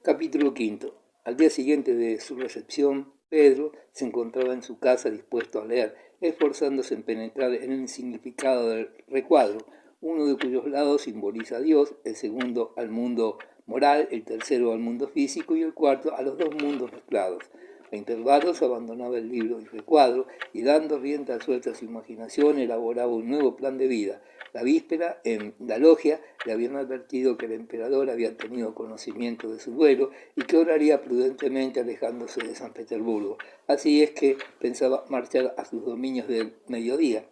Capítulo quinto. Al día siguiente de su recepción, Pedro se encontraba en su casa dispuesto a leer, esforzándose en penetrar en el significado del recuadro, uno de cuyos lados simboliza a Dios, el segundo al mundo moral, el tercero al mundo físico y el cuarto a los dos mundos mezclados. A intervalos abandonaba el libro y recuadro y dando rienda suelta a su imaginación elaboraba un nuevo plan de vida. La víspera, en la logia, le habían advertido que el emperador había tenido conocimiento de su duelo y que oraría prudentemente alejándose de San Petersburgo. Así es que pensaba marchar a sus dominios del mediodía,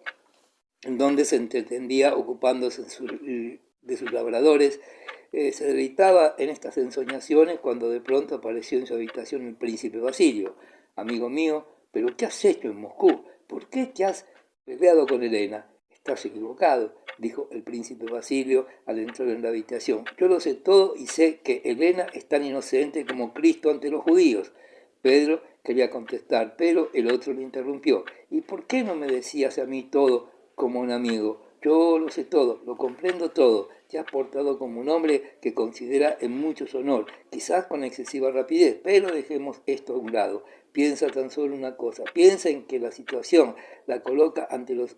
en donde se entretendía ocupándose de sus labradores. Se deleitaba en estas ensoñaciones cuando de pronto apareció en su habitación el príncipe Basilio. Amigo mío, ¿pero qué has hecho en Moscú? ¿Por qué te has peleado con Helena? Estás equivocado, dijo el príncipe Basilio al entrar en la habitación. Yo lo sé todo y sé que Helena es tan inocente como Cristo ante los judíos. Pedro quería contestar, pero el otro le interrumpió. ¿Y por qué no me decías a mí todo como un amigo? Yo lo sé todo, lo comprendo todo. Te has portado como un hombre que considera en mucho su honor, quizás con excesiva rapidez, pero dejemos esto a un lado. Piensa tan solo una cosa, piensa en que la situación la coloca ante los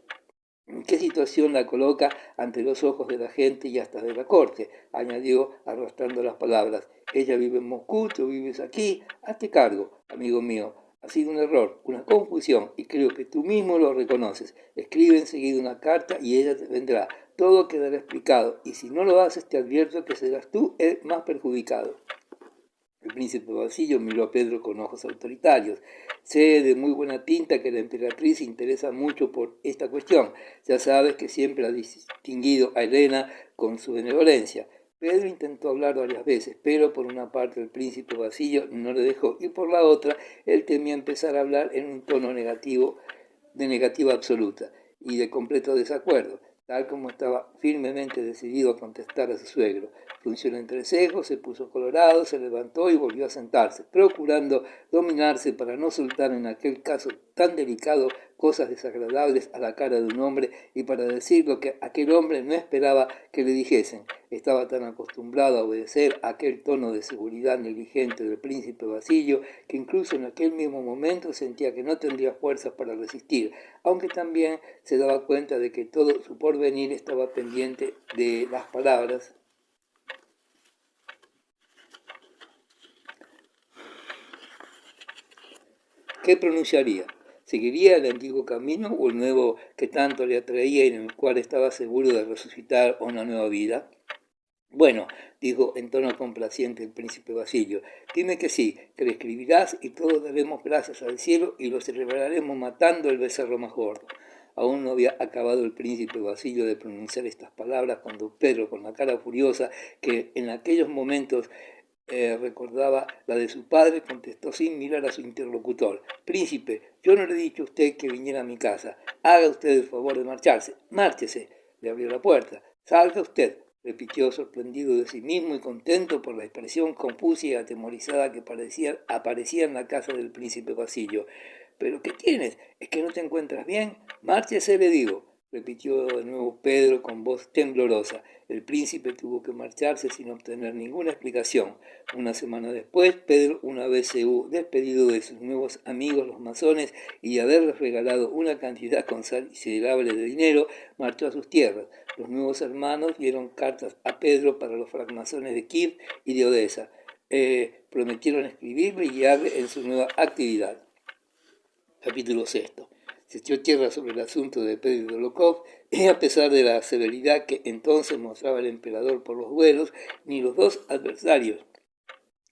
¿Qué situación la coloca ante los ojos de la gente y hasta de la corte? Añadió arrastrando las palabras. Ella vive en Moscú, tú vives aquí. Hazte cargo, amigo mío. Ha sido un error, una confusión, y creo que tú mismo lo reconoces. Escribe enseguida una carta y ella te vendrá. Todo quedará explicado, y si no lo haces te advierto que serás tú el más perjudicado. El príncipe Basilio miró a Pedro con ojos autoritarios. Sé de muy buena tinta que la emperatriz se interesa mucho por esta cuestión. Ya sabes que siempre ha distinguido a Helena con su benevolencia. Pedro intentó hablar varias veces, pero por una parte el príncipe Basilio no le dejó y por la otra él temía empezar a hablar en un tono negativo, de negativa absoluta y de completo desacuerdo, tal como estaba firmemente decidido a contestar a su suegro. Frunció el entrecejo, se puso colorado, se levantó y volvió a sentarse, procurando dominarse para no soltar en aquel caso tan delicado cosas desagradables a la cara de un hombre y para decir lo que aquel hombre no esperaba que le dijesen. Estaba tan acostumbrado a obedecer aquel tono de seguridad negligente del príncipe Basilio que incluso en aquel mismo momento sentía que no tendría fuerzas para resistir, aunque también se daba cuenta de que todo su porvenir estaba pendiente de las palabras que pronunciaría. ¿Seguiría el antiguo camino o el nuevo que tanto le atraía y en el cual estaba seguro de resucitar una nueva vida? Bueno, dijo en tono complaciente el príncipe Basilio, dime que sí, que le escribirás y todos daremos gracias al cielo y lo celebraremos matando el becerro más gordo. Aún no había acabado el príncipe Basilio de pronunciar estas palabras cuando Pedro, con la cara furiosa que en aquellos momentos recordaba la de su padre, contestó sin mirar a su interlocutor. Príncipe, yo no le he dicho a usted que viniera a mi casa. Haga usted el favor de marcharse. Márchese. Le abrió la puerta. Salga usted, repitió sorprendido de sí mismo y contento por la expresión confusa y atemorizada que aparecía en la casa del príncipe Basilio. ¿Pero qué tienes? ¿Es que no te encuentras bien? Márchese, le digo, repitió de nuevo Pedro con voz temblorosa. El príncipe tuvo que marcharse sin obtener ninguna explicación. Una semana después, Pedro, una vez se hubo despedido de sus nuevos amigos los masones y de haberles regalado una cantidad considerable de dinero, marchó a sus tierras. Los nuevos hermanos dieron cartas a Pedro para los francmasones de Kiev y de Odessa. Prometieron escribirle y guiarle en su nueva actividad. Capítulo sexto. Se echó tierra sobre el asunto de Pedro Dolokov y a pesar de la severidad que entonces mostraba el emperador por los duelos, ni los dos adversarios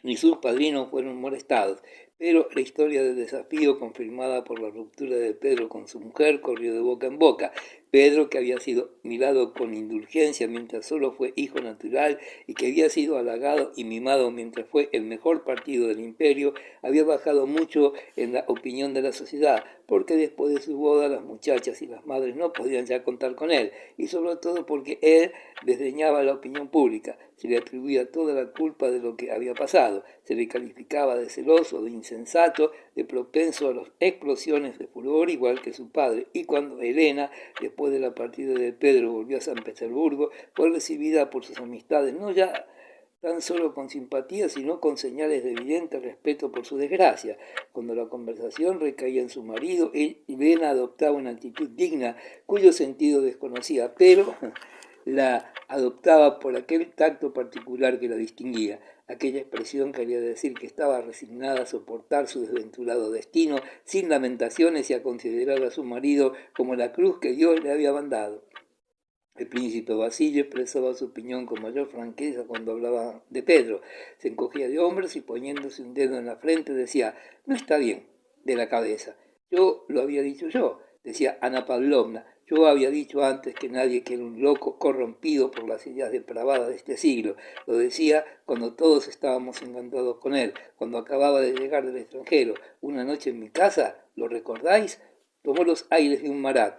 ni sus padrinos fueron molestados, pero la historia del desafío confirmada por la ruptura de Pedro con su mujer corrió de boca en boca. Pedro, que había sido mirado con indulgencia mientras solo fue hijo natural y que había sido halagado y mimado mientras fue el mejor partido del imperio, había bajado mucho en la opinión de la sociedad, porque después de su boda las muchachas y las madres no podían ya contar con él, y sobre todo porque él desdeñaba la opinión pública. Se le atribuía toda la culpa de lo que había pasado, se le calificaba de celoso, de insensato, de propenso a las explosiones de furor igual que su padre, y cuando Helena, después de la partida de Pedro, volvió a San Petersburgo, fue recibida por sus amistades no ya tan solo con simpatía, sino con señales de evidente respeto por su desgracia. Cuando la conversación recaía en su marido, Elena adoptaba una actitud digna, cuyo sentido desconocía, pero la adoptaba por aquel tacto particular que la distinguía. Aquella expresión quería decir que estaba resignada a soportar su desventurado destino sin lamentaciones y a considerar a su marido como la cruz que Dios le había mandado. El príncipe Basilio expresaba su opinión con mayor franqueza cuando hablaba de Pedro. Se encogía de hombros y poniéndose un dedo en la frente decía, no está bien, de la cabeza. Yo lo había dicho yo, decía Ana Pavlovna. Yo había dicho antes que nadie que era un loco corrompido por las ideas depravadas de este siglo. Lo decía cuando todos estábamos encantados con él, cuando acababa de llegar del extranjero. Una noche en mi casa, ¿lo recordáis? Tomó los aires de un marat.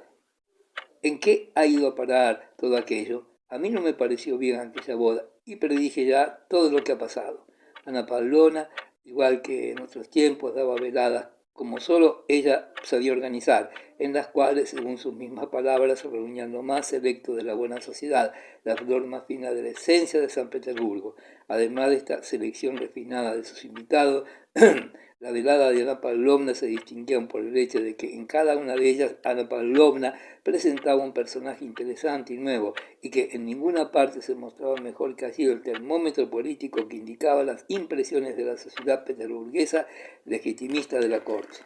¿En qué ha ido a parar todo aquello? A mí no me pareció bien aquella boda y predije ya todo lo que ha pasado. Ana Pavlovna, igual que en otros tiempos, daba veladas como solo ella sabía organizar, en las cuales, según sus mismas palabras, se reunían lo más selecto de la buena sociedad, la flor más fina de la esencia de San Petersburgo. Además de esta selección refinada de sus invitados, la velada de Ana Pavlovna se distinguía por el hecho de que en cada una de ellas Ana Pavlovna presentaba un personaje interesante y nuevo, y que en ninguna parte se mostraba mejor que allí el termómetro político que indicaba las impresiones de la sociedad peterburguesa legitimista de la corte.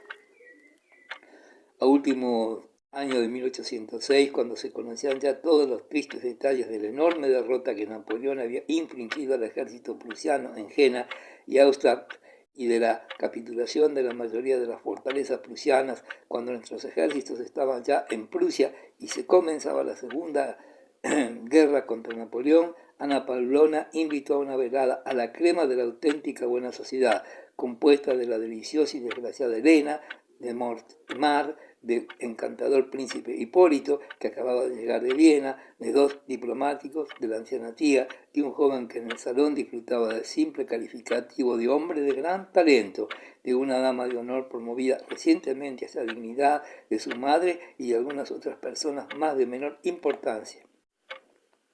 A últimos años de 1806, cuando se conocían ya todos los tristes detalles de la enorme derrota que Napoleón había infligido al ejército prusiano en Jena y Austerlitz, y de la capitulación de la mayoría de las fortalezas prusianas, cuando nuestros ejércitos estaban ya en Prusia y se comenzaba la segunda guerra contra Napoleón, Ana Pavlovna invitó a una velada a la crema de la auténtica buena sociedad, compuesta de la deliciosa y desgraciada Elena, de Mortemar, del encantador príncipe Hipólito, que acababa de llegar de Viena, de dos diplomáticos, de la anciana tía, de un joven que en el salón disfrutaba del simple calificativo de hombre de gran talento, de una dama de honor promovida recientemente a esa dignidad, de su madre y de algunas otras personas más de menor importancia.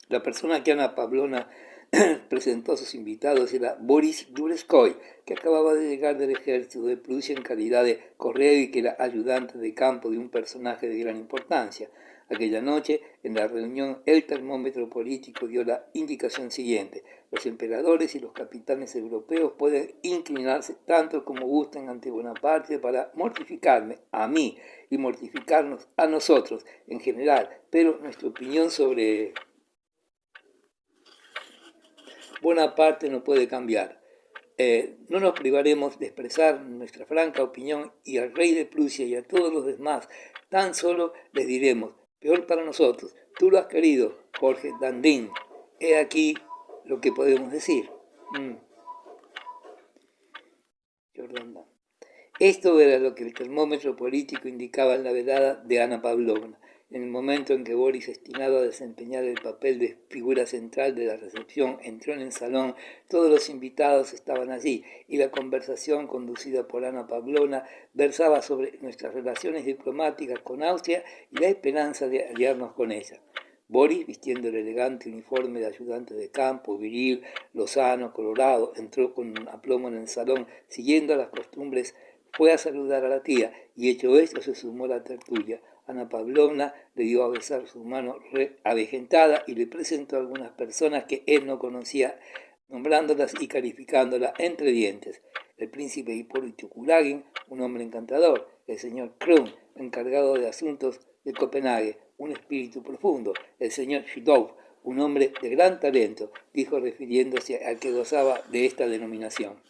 La persona que Ana Pavlovna presentó a sus invitados era Boris Yureskoy, que acababa de llegar del ejército de Prusia en calidad de correo y que era ayudante de campo de un personaje de gran importancia. Aquella noche, en la reunión, el termómetro político dio la indicación siguiente: los emperadores y los capitanes europeos pueden inclinarse tanto como gusten ante Bonaparte para mortificarme a mí y mortificarnos a nosotros en general, pero nuestra opinión sobre Bonaparte no puede cambiar. No nos privaremos de expresar nuestra franca opinión y al rey de Prusia y a todos los demás tan solo les diremos, peor para nosotros, tú lo has querido, Jorge Dandin. He aquí lo que podemos decir. Jordan. Esto era lo que el termómetro político indicaba en la velada de Ana Pavlovna. En el momento en que Boris, destinado a desempeñar el papel de figura central de la recepción, entró en el salón, todos los invitados estaban allí y la conversación conducida por Ana Pavlovna versaba sobre nuestras relaciones diplomáticas con Austria y la esperanza de aliarnos con ella. Boris, vistiendo el elegante uniforme de ayudante de campo, viril, lozano, colorado, entró con aplomo en el salón, siguiendo las costumbres. Fue a saludar a la tía y hecho esto se sumó a la tertulia. Ana Pavlovna le dio a besar su mano avejentada y le presentó a algunas personas que él no conocía, nombrándolas y calificándolas entre dientes. El príncipe Hipólito Kulagin, un hombre encantador; el señor Krum, encargado de asuntos de Copenhague, un espíritu profundo; el señor Shidov, un hombre de gran talento, dijo refiriéndose al que gozaba de esta denominación.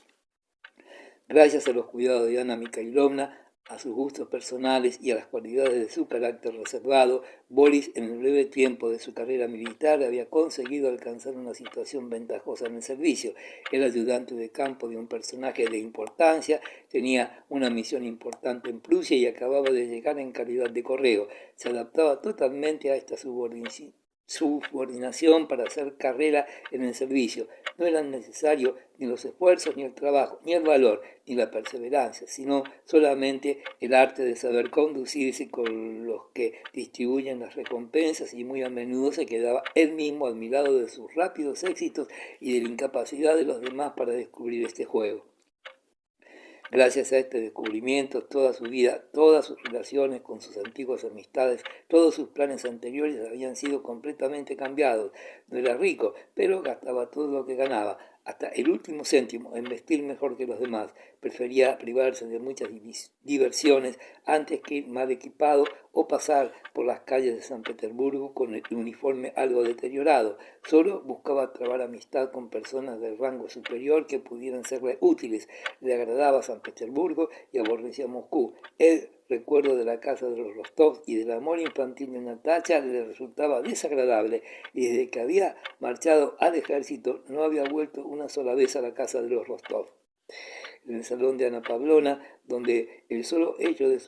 Gracias a los cuidados de Ana Mikhailovna, a sus gustos personales y a las cualidades de su carácter reservado, Boris, en el breve tiempo de su carrera militar, había conseguido alcanzar una situación ventajosa en el servicio. Era ayudante de campo de un personaje de importancia, tenía una misión importante en Prusia y acababa de llegar en calidad de correo. Se adaptaba totalmente a esta subordinación para hacer carrera en el servicio. no eran necesarios ni los esfuerzos, ni el trabajo, ni el valor, ni la perseverancia, sino solamente el arte de saber conducirse con los que distribuyen las recompensas, y muy a menudo se quedaba él mismo admirado de sus rápidos éxitos y de la incapacidad de los demás para descubrir este juego. Gracias a este descubrimiento, toda su vida, todas sus relaciones con sus antiguas amistades, todos sus planes anteriores habían sido completamente cambiados. No era rico, pero gastaba todo lo que ganaba, hasta el último céntimo, en vestir mejor que los demás. Prefería privarse de muchas diversiones antes que ir mal equipado o pasar por las calles de San Petersburgo con el uniforme algo deteriorado. Solo buscaba trabar amistad con personas de rango superior que pudieran serle útiles. Le agradaba San Petersburgo y aborrecía Moscú. El recuerdo de la casa de los Rostov y del amor infantil de Natacha le resultaba desagradable, y desde que había marchado al ejército no había vuelto una sola vez a la casa de los Rostov. En el salón de Ana Pavlovna, donde el solo hecho de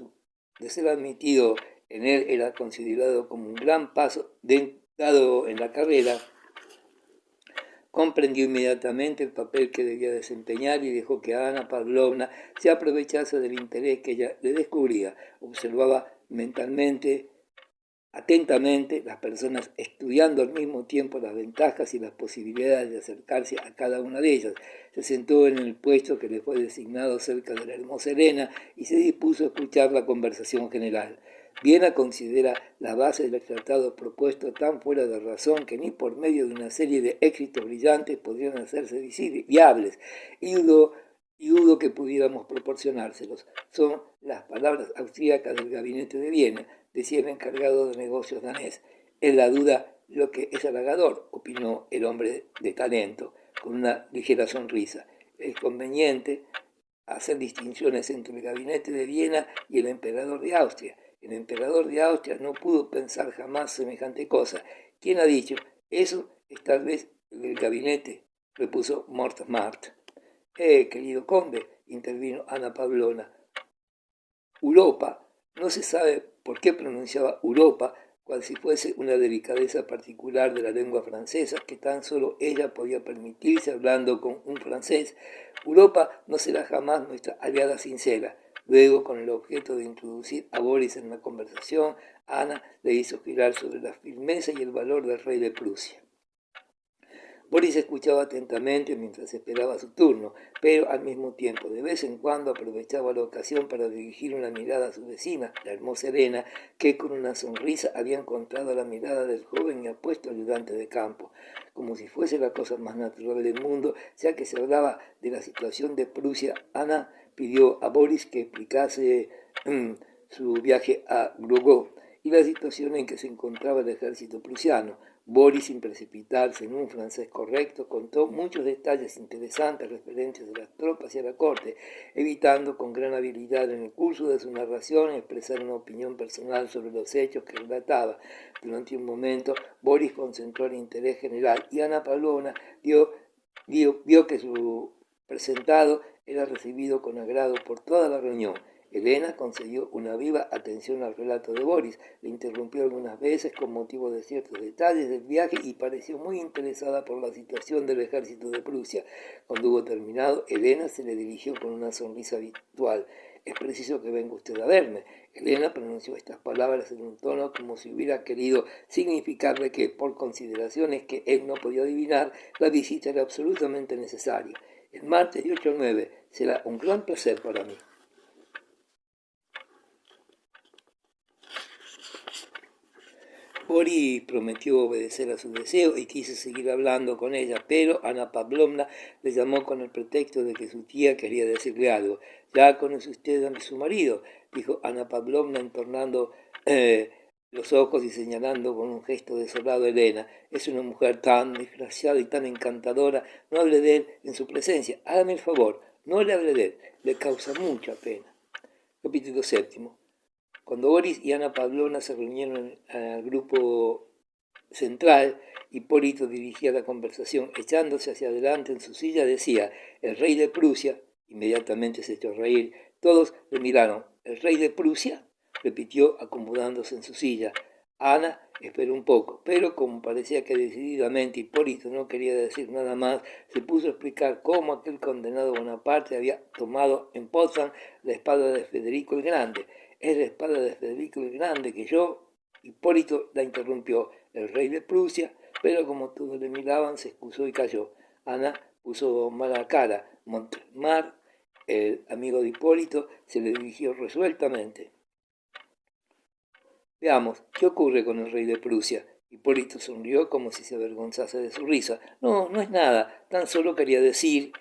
ser admitido en él era considerado como un gran paso dado en la carrera, comprendió inmediatamente el papel que debía desempeñar y dejó que Ana Pavlovna se aprovechase del interés que ella le descubría. Observaba mentalmente, atentamente, las personas, estudiando al mismo tiempo las ventajas y las posibilidades de acercarse a cada una de ellas. Se sentó en el puesto que le fue designado cerca de la hermosa Elena y se dispuso a escuchar la conversación general. Viena considera la base del tratado propuesto tan fuera de razón que ni por medio de una serie de éxitos brillantes podrían hacerse viables, y dudo que pudiéramos proporcionárselos. Son las palabras austríacas del gabinete de Viena, decía el encargado de negocios danés. En la duda lo que es halagador, opinó el hombre de talento, con una ligera sonrisa. Es conveniente hacer distinciones entre el gabinete de Viena y el emperador de Austria. El emperador de Austria no pudo pensar jamás semejante cosa. ¿Quién ha dicho? Eso es tal vez el gabinete, repuso Mortemart. Querido conde, intervino Ana Pavlovna. Europa, no se sabe por qué pronunciaba Europa, cual si fuese una delicadeza particular de la lengua francesa que tan solo ella podía permitirse hablando con un francés. Europa no será jamás nuestra aliada sincera. Luego, con el objeto de introducir a Boris en la conversación, Ana le hizo girar sobre la firmeza y el valor del rey de Prusia. Boris escuchaba atentamente mientras esperaba su turno, pero al mismo tiempo, de vez en cuando, aprovechaba la ocasión para dirigir una mirada a su vecina, la hermosa Elena, que con una sonrisa había encontrado la mirada del joven y apuesto ayudante de campo, como si fuese la cosa más natural del mundo, ya que se hablaba de la situación de Prusia. Ana pidió a Boris que explicase su viaje a Glogov y la situación en que se encontraba el ejército prusiano. Boris, sin precipitarse en un francés correcto, contó muchos detalles interesantes referentes a las tropas y a la corte, evitando con gran habilidad en el curso de su narración expresar una opinión personal sobre los hechos que relataba. Durante un momento, Boris concentró el interés general y Ana Pavlovna vio que su presentado era recibido con agrado por toda la reunión. Elena concedió una viva atención al relato de Boris, le interrumpió algunas veces con motivo de ciertos detalles del viaje y pareció muy interesada por la situación del ejército de Prusia. Cuando hubo terminado, Elena se le dirigió con una sonrisa habitual. Es preciso que venga usted a verme. Elena pronunció estas palabras en un tono como si hubiera querido significarle que, por consideraciones que él no podía adivinar, la visita era absolutamente necesaria. El martes de 8 a 9 será un gran placer para mí. Boris prometió obedecer a su deseo y quiso seguir hablando con ella, pero Ana Pavlovna le llamó con el pretexto de que su tía quería decirle algo. «¿Ya conoce usted a su marido?», dijo Ana Pavlovna, entornando los ojos y señalando con un gesto desolado a Elena. «Es una mujer tan desgraciada y tan encantadora. No hable de él en su presencia. Hágame el favor, no le hable de él. Le causa mucha pena». Capítulo 7. Cuando Boris y Ana Pavlovna se reunieron al grupo central, Hipólito dirigía la conversación. Echándose hacia adelante en su silla, decía: «El rey de Prusia». Inmediatamente se echó a reír. Todos le miraron. «¿El rey de Prusia?», repitió, acomodándose en su silla. Ana esperó un poco, pero como parecía que decididamente Hipólito no quería decir nada más, se puso a explicar cómo aquel condenado Bonaparte había tomado en Potsdam la espada de Federico el Grande. Es la espada de Federico el Grande que yo... Hipólito la interrumpió, el rey de Prusia, pero como todos le miraban, se excusó y calló. Ana puso mala cara. Montemar, el amigo de Hipólito, se le dirigió resueltamente. Veamos, ¿qué ocurre con el rey de Prusia? Hipólito sonrió como si se avergonzase de su risa. No, no es nada, tan solo quería decir...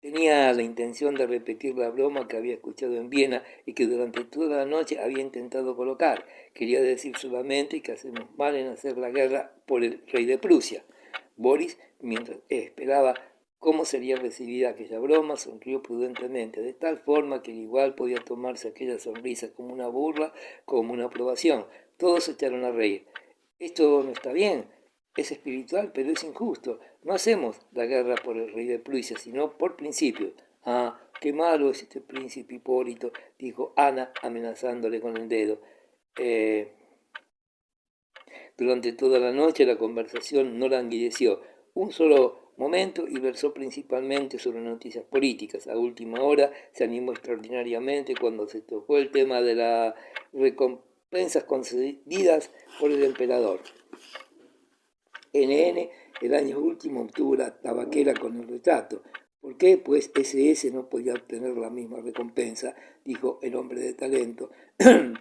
Tenía la intención de repetir la broma que había escuchado en Viena y que durante toda la noche había intentado colocar. Quería decir solamente que hacemos mal en hacer la guerra por el rey de Prusia. Boris, mientras esperaba cómo sería recibida aquella broma, sonrió prudentemente, de tal forma que igual podía tomarse aquella sonrisa como una burla, como una aprobación. Todos se echaron a reír. Esto no está bien. Es espiritual, pero es injusto. No hacemos la guerra por el rey de Prusia, sino por principio. Ah, qué malo es este príncipe Hipólito, dijo Ana, amenazándole con el dedo. Durante toda la noche la conversación no languideció un solo momento y versó principalmente sobre noticias políticas. A última hora se animó extraordinariamente cuando se tocó el tema de las recompensas concedidas por el emperador. NN el año último obtuvo la tabaquera con el retrato. ¿Por qué? Pues SS no podía obtener la misma recompensa, dijo el hombre de talento.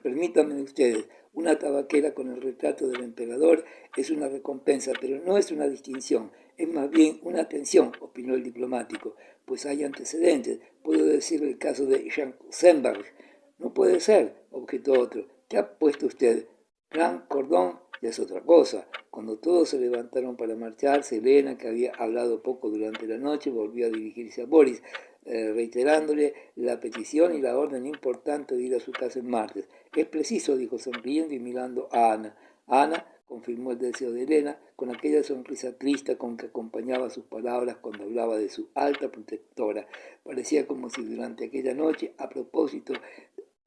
Permítanme ustedes, una tabaquera con el retrato del emperador es una recompensa, pero no es una distinción, es más bien una atención, opinó el diplomático, pues hay antecedentes. Puedo decir el caso de Jean Semberg. No puede ser, objetó otro. ¿Qué ha puesto usted? Gran cordón ya es otra cosa. Cuando todos se levantaron para marcharse, Elena, que había hablado poco durante la noche, volvió a dirigirse a Boris, reiterándole la petición y la orden importante de ir a su casa el martes. Es preciso, dijo sonriendo y mirando a Ana. Ana confirmó el deseo de Elena con aquella sonrisa triste con que acompañaba sus palabras cuando hablaba de su alta protectora. Parecía como si durante aquella noche, a propósito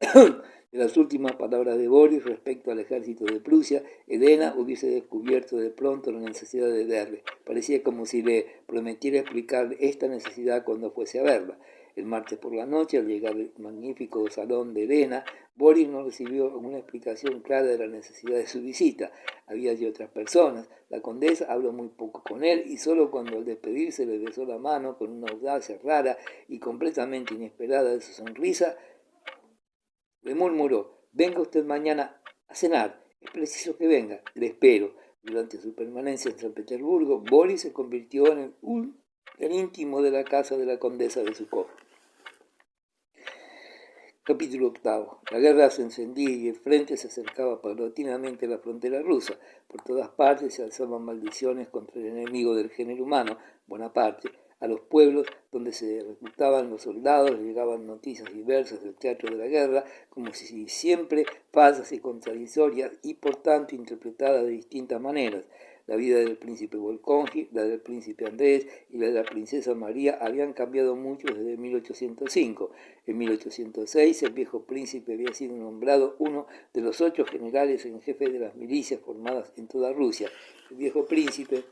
de las últimas palabras de Boris respecto al ejército de Prusia, Elena hubiese descubierto de pronto la necesidad de verle. Parecía como si le prometiera explicarle esta necesidad cuando fuese a verla. El martes por la noche, al llegar al magnífico salón de Elena, Boris no recibió una explicación clara de la necesidad de su visita. Había allí otras personas. La condesa habló muy poco con él y solo cuando al despedirse le besó la mano con una audacia rara y completamente inesperada de su sonrisa, le murmuró: venga usted mañana a cenar, es preciso que venga, le espero. Durante su permanencia en San Petersburgo, Boris se convirtió en el íntimo de la casa de la condesa de Zhukov. Capítulo 8. La guerra se encendía y el frente se acercaba paulatinamente a la frontera rusa. Por todas partes se alzaban maldiciones contra el enemigo del género humano, Bonaparte. A los pueblos donde se reclutaban los soldados llegaban noticias diversas del teatro de la guerra, como si siempre falsas y contradictorias y por tanto interpretadas de distintas maneras. La vida del príncipe Volkonji, la del príncipe Andrés y la de la princesa María habían cambiado mucho desde 1805. En 1806 el viejo príncipe había sido nombrado uno de los 8 generales en jefe de las milicias formadas en toda Rusia. El viejo príncipe,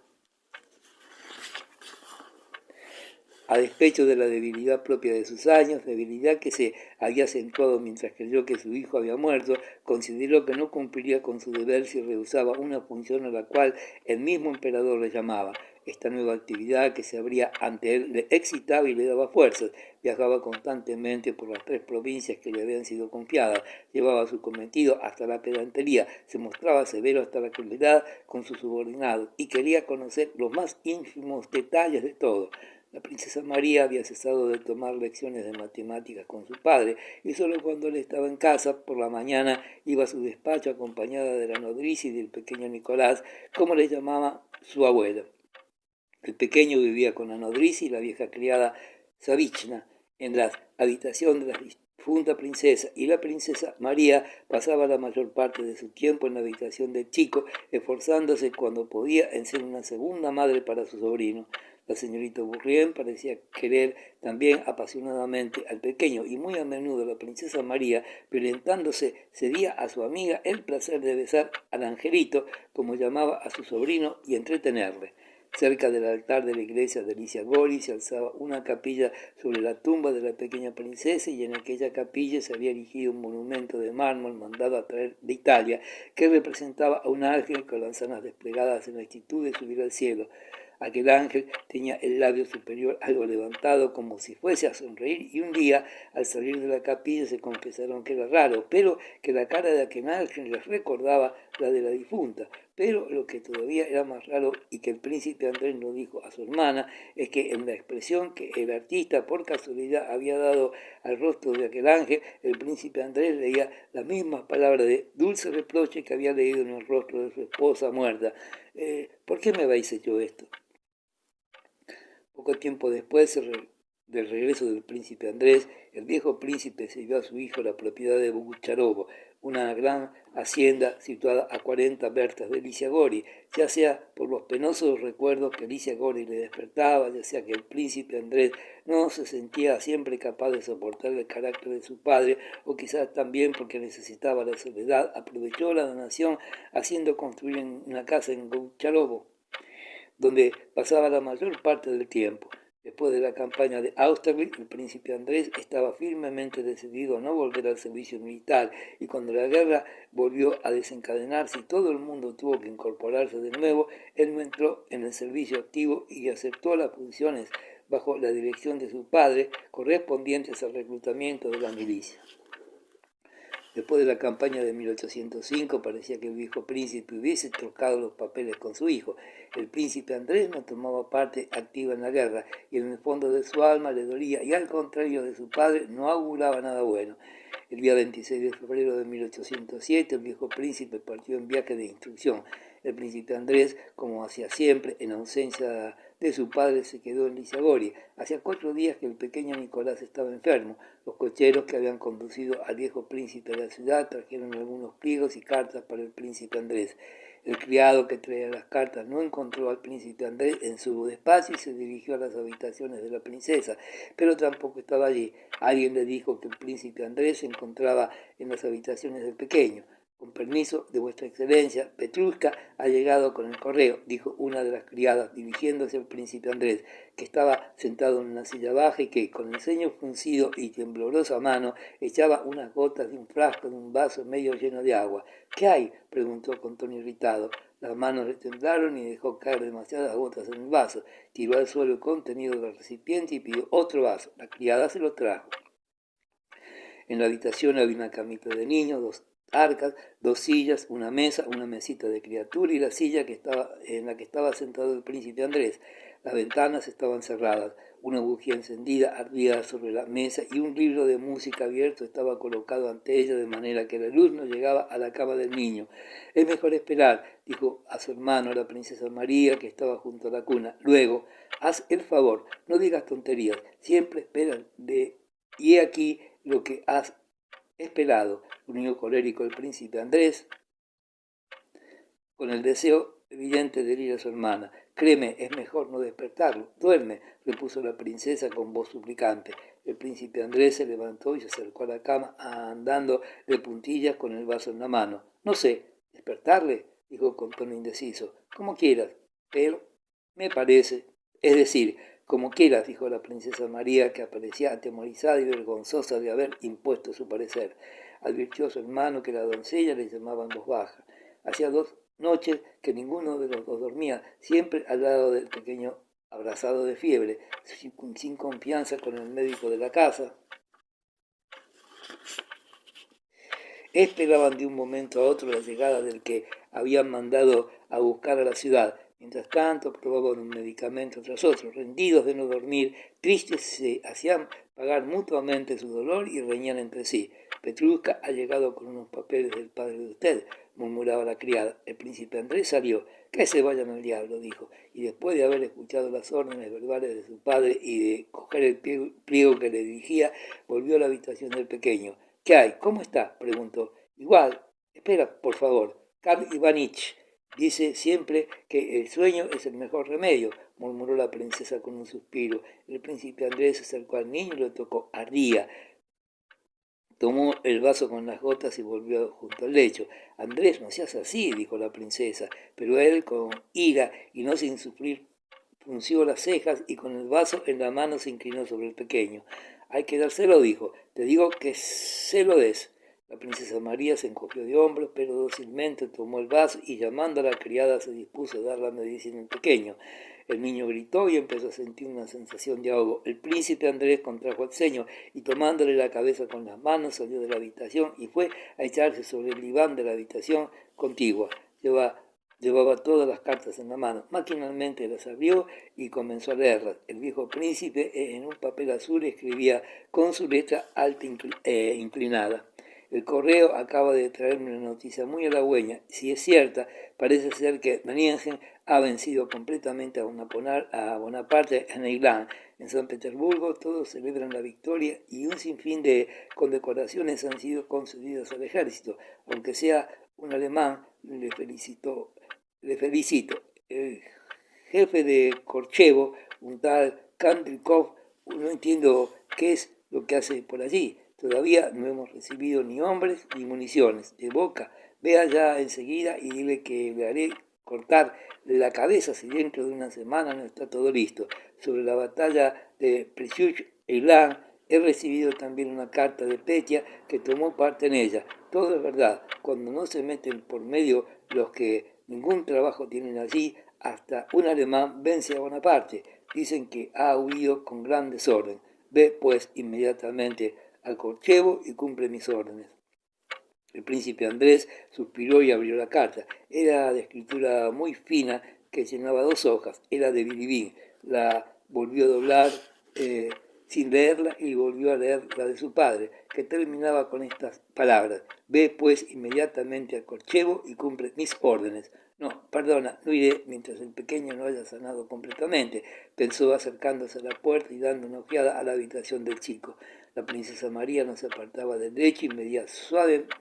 a despecho de la debilidad propia de sus años, debilidad que se había acentuado mientras creyó que su hijo había muerto, consideró que no cumpliría con su deber si rehusaba una función a la cual el mismo emperador le llamaba. Esta nueva actividad que se abría ante él le excitaba y le daba fuerzas. Viajaba constantemente por las 3 provincias que le habían sido confiadas, llevaba su cometido hasta la pedantería, se mostraba severo hasta la crueldad con sus subordinados y quería conocer los más ínfimos detalles de todo. La princesa María había cesado de tomar lecciones de matemáticas con su padre y solo cuando él estaba en casa por la mañana iba a su despacho acompañada de la nodriza y del pequeño Nicolás, como le llamaba su abuelo. El pequeño vivía con la nodriza y la vieja criada Savichna en la habitación de la difunta princesa, y la princesa María pasaba la mayor parte de su tiempo en la habitación del chico, esforzándose cuando podía en ser una segunda madre para su sobrino. La señorita Bourrienne parecía querer también apasionadamente al pequeño y muy a menudo la princesa María, violentándose, cedía a su amiga el placer de besar al angelito, como llamaba a su sobrino, y entretenerle. Cerca del altar de la iglesia de Lisiagori se alzaba una capilla sobre la tumba de la pequeña princesa y en aquella capilla se había erigido un monumento de mármol mandado a traer de Italia que representaba a un ángel con las alas desplegadas en la actitud de subir al cielo. Aquel ángel tenía el labio superior algo levantado como si fuese a sonreír y un día al salir de la capilla se confesaron que era raro, pero que la cara de aquel ángel les recordaba la de la difunta. Pero lo que todavía era más raro y que el príncipe Andrés no dijo a su hermana es que en la expresión que el artista por casualidad había dado al rostro de aquel ángel, el príncipe Andrés leía las mismas palabras de dulce reproche que había leído en el rostro de su esposa muerta. ¿Por qué me habéis hecho esto? Poco tiempo después del regreso del príncipe Andrés, el viejo príncipe cedió a su hijo la propiedad de Bogucharovo, una gran hacienda situada a 40 vertas de Lisiagori, ya sea por los penosos recuerdos que Lisiagori le despertaba, ya sea que el príncipe Andrés no se sentía siempre capaz de soportar el carácter de su padre, o quizás también porque necesitaba la soledad, aprovechó la donación haciendo construir una casa en Bogucharovo, donde pasaba la mayor parte del tiempo. Después de la campaña de Austerlitz, el príncipe Andrés estaba firmemente decidido a no volver al servicio militar y cuando la guerra volvió a desencadenarse y todo el mundo tuvo que incorporarse de nuevo, él no entró en el servicio activo y aceptó las funciones bajo la dirección de su padre correspondientes al reclutamiento de la milicia. Después de la campaña de 1805 parecía que el viejo príncipe hubiese trocado los papeles con su hijo. El príncipe Andrés no tomaba parte activa en la guerra y en el fondo de su alma le dolía y al contrario de su padre no auguraba nada bueno. El día 26 de febrero de 1807 el viejo príncipe partió en viaje de instrucción. El príncipe Andrés, como hacía siempre, en ausencia de su padre, se quedó en Lisiagori. Hacía 4 días que el pequeño Nicolás estaba enfermo. Los cocheros que habían conducido al viejo príncipe a la ciudad trajeron algunos pliegos y cartas para el príncipe Andrés. El criado que traía las cartas no encontró al príncipe Andrés en su despacho y se dirigió a las habitaciones de la princesa, pero tampoco estaba allí. Alguien le dijo que el príncipe Andrés se encontraba en las habitaciones del pequeño. Con permiso de vuestra excelencia, Petrushka ha llegado con el correo, dijo una de las criadas, dirigiéndose al príncipe Andrés, que estaba sentado en una silla baja y que, con el ceño fruncido y temblorosa mano, echaba unas gotas de un frasco de un vaso medio lleno de agua. ¿Qué hay?, preguntó con tono irritado. Las manos le temblaron y dejó caer demasiadas gotas en el vaso. Tiró al suelo el contenido del recipiente y pidió otro vaso. La criada se lo trajo. En la habitación había una camita de niño, 2 arcas, 2 sillas, una mesa, una mesita de criatura y la silla en la que estaba sentado el príncipe Andrés. Las ventanas estaban cerradas, una bujía encendida ardía sobre la mesa y un libro de música abierto estaba colocado ante ella de manera que la luz no llegaba a la cama del niño. Es mejor esperar, dijo a su hermano, la princesa María, que estaba junto a la cuna. Luego, haz el favor, no digas tonterías, siempre esperan y he aquí lo que has esperado, unió colérico el príncipe Andrés, con el deseo evidente de herir a su hermana. Créeme, es mejor no despertarlo. Duerme, repuso la princesa con voz suplicante. El príncipe Andrés se levantó y se acercó a la cama, andando de puntillas con el vaso en la mano. No sé, ¿despertarle?, dijo con tono indeciso. Como quieras, pero me parece, es decir, como quieras, dijo la princesa María, que aparecía atemorizada y vergonzosa de haber impuesto su parecer. Advirtió a su hermano que la doncella le llamaba en voz baja. Hacía 2 noches que ninguno de los dos dormía, siempre al lado del pequeño abrazado de fiebre, sin confianza con el médico de la casa. Esperaban de un momento a otro la llegada del que habían mandado a buscar a la ciudad. Mientras tanto, probaban un medicamento tras otro. Rendidos de no dormir, tristes, se hacían pagar mutuamente su dolor y reñían entre sí. Petrushka ha llegado con unos papeles del padre de usted, murmuraba la criada. El príncipe Andrés salió. Que se vayan al diablo, dijo, y después de haber escuchado las órdenes verbales de su padre y de coger el pliego que le dirigía, volvió a la habitación del pequeño. ¿Qué hay? ¿Cómo está?, preguntó. Igual. Espera, por favor. Karl Ivanich dice siempre que el sueño es el mejor remedio. murmuró la princesa con un suspiro. El príncipe Andrés se acercó al niño y lo tocó. Ardía. Tomó el vaso con las gotas y volvió junto al lecho. Andrés, no seas así, dijo la princesa, pero él, con ira y no sin sufrir, frunció las cejas y con el vaso en la mano se inclinó sobre el pequeño. Hay que dárselo, dijo. Te digo que se lo des. La princesa María se encogió de hombros, pero dócilmente tomó el vaso y llamando a la criada se dispuso a dar la medicina al pequeño. El niño gritó y empezó a sentir una sensación de ahogo. El príncipe Andrés contrajo el ceño y tomándole la cabeza con las manos salió de la habitación y fue a echarse sobre el diván de la habitación contigua. Llevaba todas las cartas en la mano. Maquinalmente las abrió y comenzó a leerlas. El viejo príncipe en un papel azul escribía con su letra alta inclinada. El correo acaba de traerme una noticia muy halagüeña. Si es cierta, parece ser que Meniingen ha vencido completamente a Bonaparte en Eislán. En San Petersburgo todos celebran la victoria y un sinfín de condecoraciones han sido concedidas al ejército. Aunque sea un alemán, le felicito. El jefe de Korchevo, un tal Kandrikov, no entiendo qué es lo que hace por allí. Todavía no hemos recibido ni hombres ni municiones. De boca, ve allá enseguida y dile que le haré cortar la cabeza si dentro de una semana no está todo listo. Sobre la batalla de Presiuch-Eislán he recibido también una carta de Petya que tomó parte en ella. Todo es verdad. Cuando no se meten por medio los que ningún trabajo tienen allí, hasta un alemán vence a Bonaparte. Dicen que ha huido con gran desorden. Ve pues inmediatamente al Korchevo y cumple mis órdenes. El príncipe Andrés suspiró y abrió la carta. Era de escritura muy fina que llenaba 2 hojas. Era de Bilibín. La volvió a doblar sin leerla y volvió a leer la de su padre, que terminaba con estas palabras. Ve pues inmediatamente al Korchevo y cumple mis órdenes. No, perdona, no iré mientras el pequeño no haya sanado completamente, pensó acercándose a la puerta y dando una ojeada a la habitación del chico. La princesa María no se apartaba del lecho y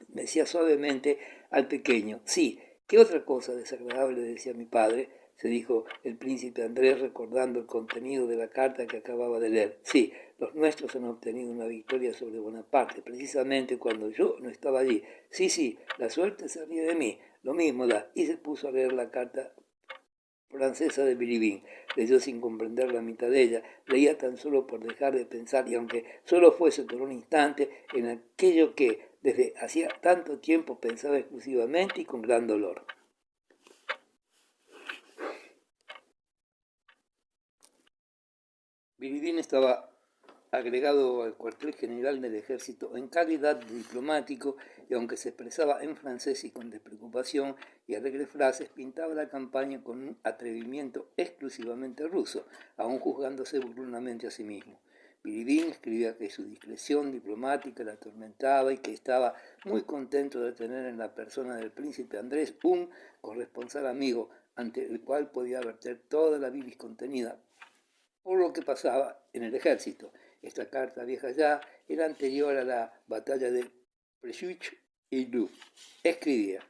decía suavemente al pequeño. Sí, ¿qué otra cosa desagradable decía mi padre? Se dijo el príncipe Andrés recordando el contenido de la carta que acababa de leer. Sí, los nuestros han obtenido una victoria sobre Bonaparte, precisamente cuando yo no estaba allí. Sí, la suerte se ríe de mí. Lo mismo da. Y se puso a leer la carta francesa de Bilibín. Leyó sin comprender la mitad de ella. Leía tan solo por dejar de pensar y aunque solo fuese por un instante en aquello que desde hacía tanto tiempo pensaba exclusivamente y con gran dolor. Bilibín estaba agregado al cuartel general del ejército en calidad de diplomático y aunque se expresaba en francés y con despreocupación y alegres frases, pintaba la campaña con un atrevimiento exclusivamente ruso, aún juzgándose burlonamente a sí mismo. Bilibín escribía que su discreción diplomática la atormentaba y que estaba muy contento de tener en la persona del príncipe Andrés un corresponsal amigo ante el cual podía verter toda la bilis contenida por lo que pasaba en el ejército. Esta carta vieja ya era anterior a la batalla de Presiuch-Eislán. Escribía: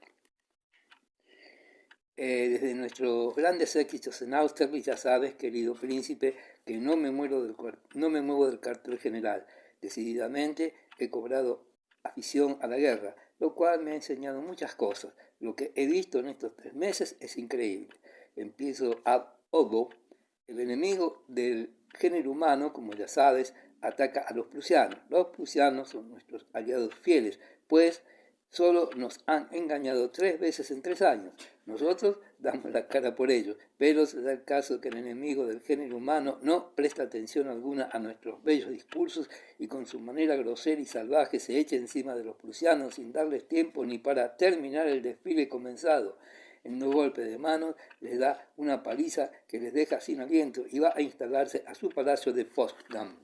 desde nuestros grandes éxitos en Austerlitz, ya sabes, querido príncipe, que no me muevo del cuartel general. Decididamente he cobrado afición a la guerra, lo cual me ha enseñado muchas cosas. Lo que he visto en estos 3 meses es increíble. Empiezo a Obo. El enemigo del género humano, como ya sabes, ataca a los prusianos. Los prusianos son nuestros aliados fieles, pues solo nos han engañado 3 veces en 3 años. Nosotros damos la cara por ellos, pero se da el caso que el enemigo del género humano no presta atención alguna a nuestros bellos discursos y con su manera grosera y salvaje se echa encima de los prusianos sin darles tiempo ni para terminar el desfile comenzado. En un golpe de manos les da una paliza que les deja sin aliento y va a instalarse a su palacio de Potsdam.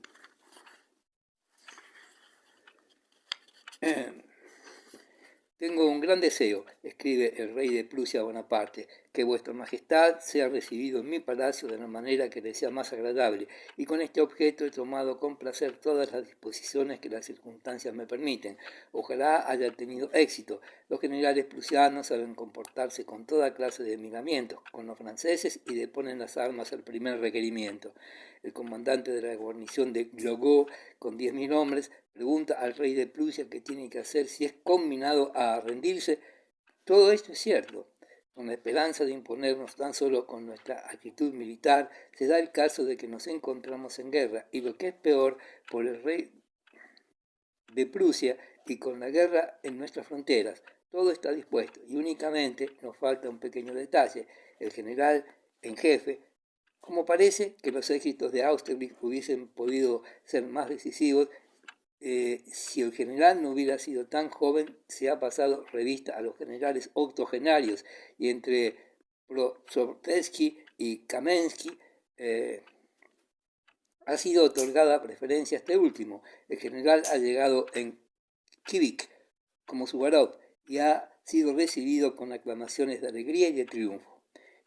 Tengo un gran deseo, escribe el rey de Prusia Bonaparte, que vuestra majestad sea recibido en mi palacio de la manera que le sea más agradable, y con este objeto he tomado con placer todas las disposiciones que las circunstancias me permiten. Ojalá haya tenido éxito. Los generales prusianos saben comportarse con toda clase de miramientos con los franceses y deponen las armas al primer requerimiento. El comandante de la guarnición de Glogau, con 10.000 hombres, pregunta al rey de Prusia qué tiene que hacer si es conminado a rendirse. Todo esto es cierto. Con la esperanza de imponernos tan solo con nuestra actitud militar, se da el caso de que nos encontramos en guerra, y lo que es peor, por el rey de Prusia y con la guerra en nuestras fronteras. Todo está dispuesto y únicamente nos falta un pequeño detalle. El general en jefe, como parece que los éxitos de Austerlitz hubiesen podido ser más decisivos, si el general no hubiera sido tan joven, se ha pasado revista a los generales octogenarios y entre Prozoretsky y Kamensky ha sido otorgada preferencia a este último. El general ha llegado en Kivik como Suvarov y ha sido recibido con aclamaciones de alegría y de triunfo.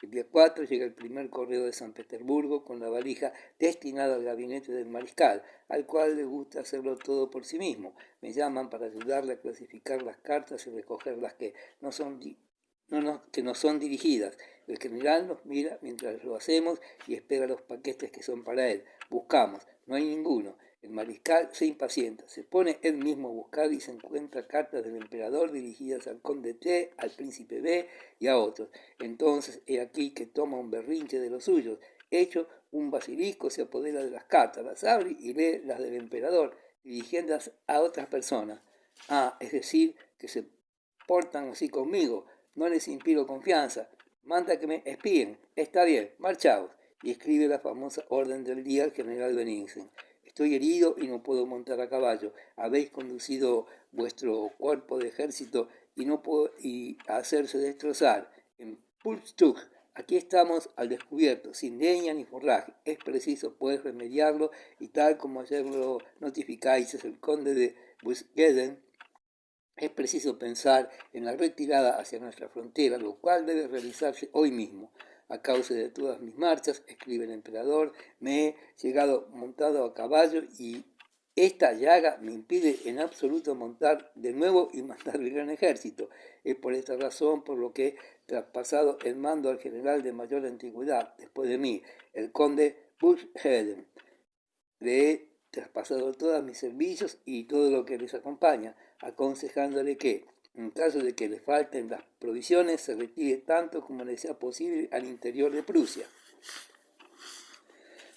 El día 4 llega el primer correo de San Petersburgo con la valija destinada al gabinete del mariscal, al cual le gusta hacerlo todo por sí mismo. Me llaman para ayudarle a clasificar las cartas y recoger las que no son dirigidas. El general nos mira mientras lo hacemos y espera los paquetes que son para él. Buscamos, no hay ninguno. El mariscal se impacienta, se pone él mismo a buscar y se encuentra cartas del emperador dirigidas al conde T, al príncipe B y a otros. Entonces he aquí que toma un berrinche de los suyos. Hecho, un basilisco se apodera de las cartas, las abre y lee las del emperador, dirigiéndolas a otras personas. Es decir, que se portan así conmigo. No les inspiro confianza. Manda que me espíen. Está bien, marchaos. Y escribe la famosa orden del día al general Bennigsen. Estoy herido y no puedo montar a caballo. Habéis conducido vuestro cuerpo de ejército y no puedo hacerse destrozar. En Pulstuk, aquí estamos al descubierto, sin leña ni forraje. Es preciso, pues, remediarlo y tal como ayer lo notificáis, es el conde de Busgeden. Es preciso pensar en la retirada hacia nuestra frontera, lo cual debe realizarse hoy mismo. A causa de todas mis marchas, escribe el emperador, me he llegado montado a caballo y esta llaga me impide en absoluto montar de nuevo y mandar el gran ejército. Es por esta razón por lo que he traspasado el mando al general de mayor antigüedad, después de mí, el conde Buxheden. Le he traspasado todos mis servicios y todo lo que les acompaña, aconsejándole que, en caso de que le falten las provisiones, se retire tanto como le sea posible al interior de Prusia,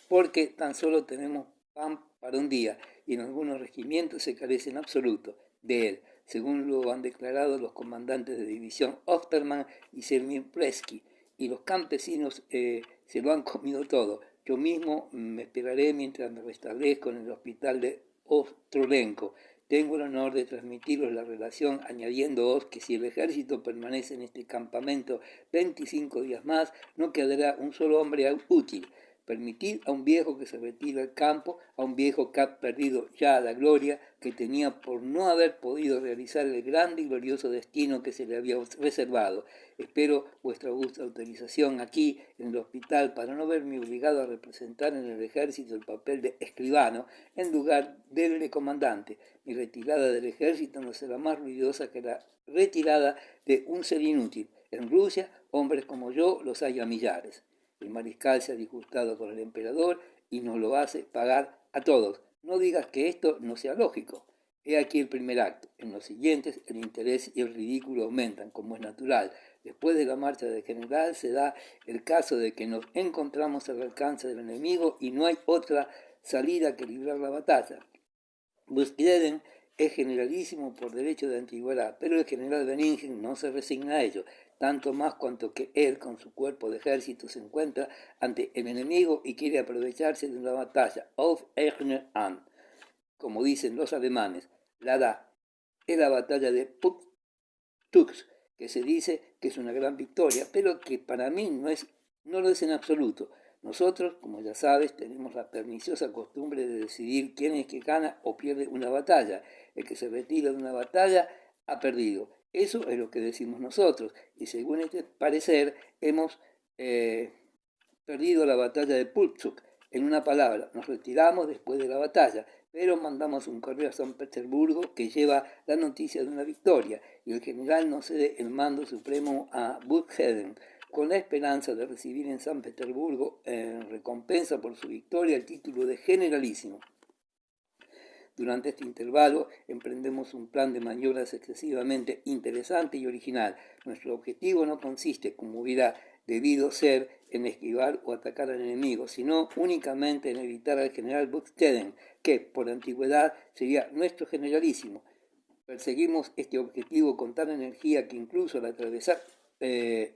porque tan solo tenemos pan para un día y en algunos regimientos se carece en absoluto de él, según lo han declarado los comandantes de división Osterman y Sermienpleski, y los campesinos se lo han comido todo. Yo mismo me esperaré mientras me restablezco en el hospital de Ostrolenko. Tengo el honor de transmitiros la relación, añadiéndoos que si el ejército permanece en este campamento 25 días más, no quedará un solo hombre útil. Permitid a un viejo que se retira al campo, a un viejo que ha perdido ya la gloria que tenía por no haber podido realizar el grande y glorioso destino que se le había reservado. Espero vuestra augusta autorización aquí en el hospital para no verme obligado a representar en el ejército el papel de escribano en lugar del de comandante. Mi retirada del ejército no será más ruidosa que la retirada de un ser inútil. En Rusia, hombres como yo los hay a millares. El mariscal se ha disgustado con el emperador y nos lo hace pagar a todos. No digas que esto no sea lógico. He aquí el primer acto. En los siguientes, el interés y el ridículo aumentan, como es natural. Después de la marcha del general se da el caso de que nos encontramos al alcance del enemigo y no hay otra salida que librar la batalla. Busqueden es generalísimo por derecho de antigüedad, pero el general Bennigsen no se resigna a ello, tanto más cuanto que él con su cuerpo de ejército se encuentra ante el enemigo y quiere aprovecharse de una batalla, auf eigene Hand, como dicen los alemanes. La da es la batalla de Tux, que se dice que es una gran victoria, pero que para mí no lo es en absoluto. Nosotros, como ya sabes, tenemos la perniciosa costumbre de decidir quién es que gana o pierde una batalla. El que se retira de una batalla ha perdido. Eso es lo que decimos nosotros, y según este parecer hemos perdido la batalla de Pulchuk. En una palabra, nos retiramos después de la batalla, pero mandamos un correo a San Petersburgo que lleva la noticia de una victoria, y el general nos cede el mando supremo a Buxheden, con la esperanza de recibir en San Petersburgo, en recompensa por su victoria, el título de generalísimo. Durante este intervalo emprendemos un plan de maniobras excesivamente interesante y original. Nuestro objetivo no consiste, como hubiera debido ser, en esquivar o atacar al enemigo, sino únicamente en evitar al general Buxtehude, que por antigüedad sería nuestro generalísimo. Perseguimos este objetivo con tal energía que incluso al atravesar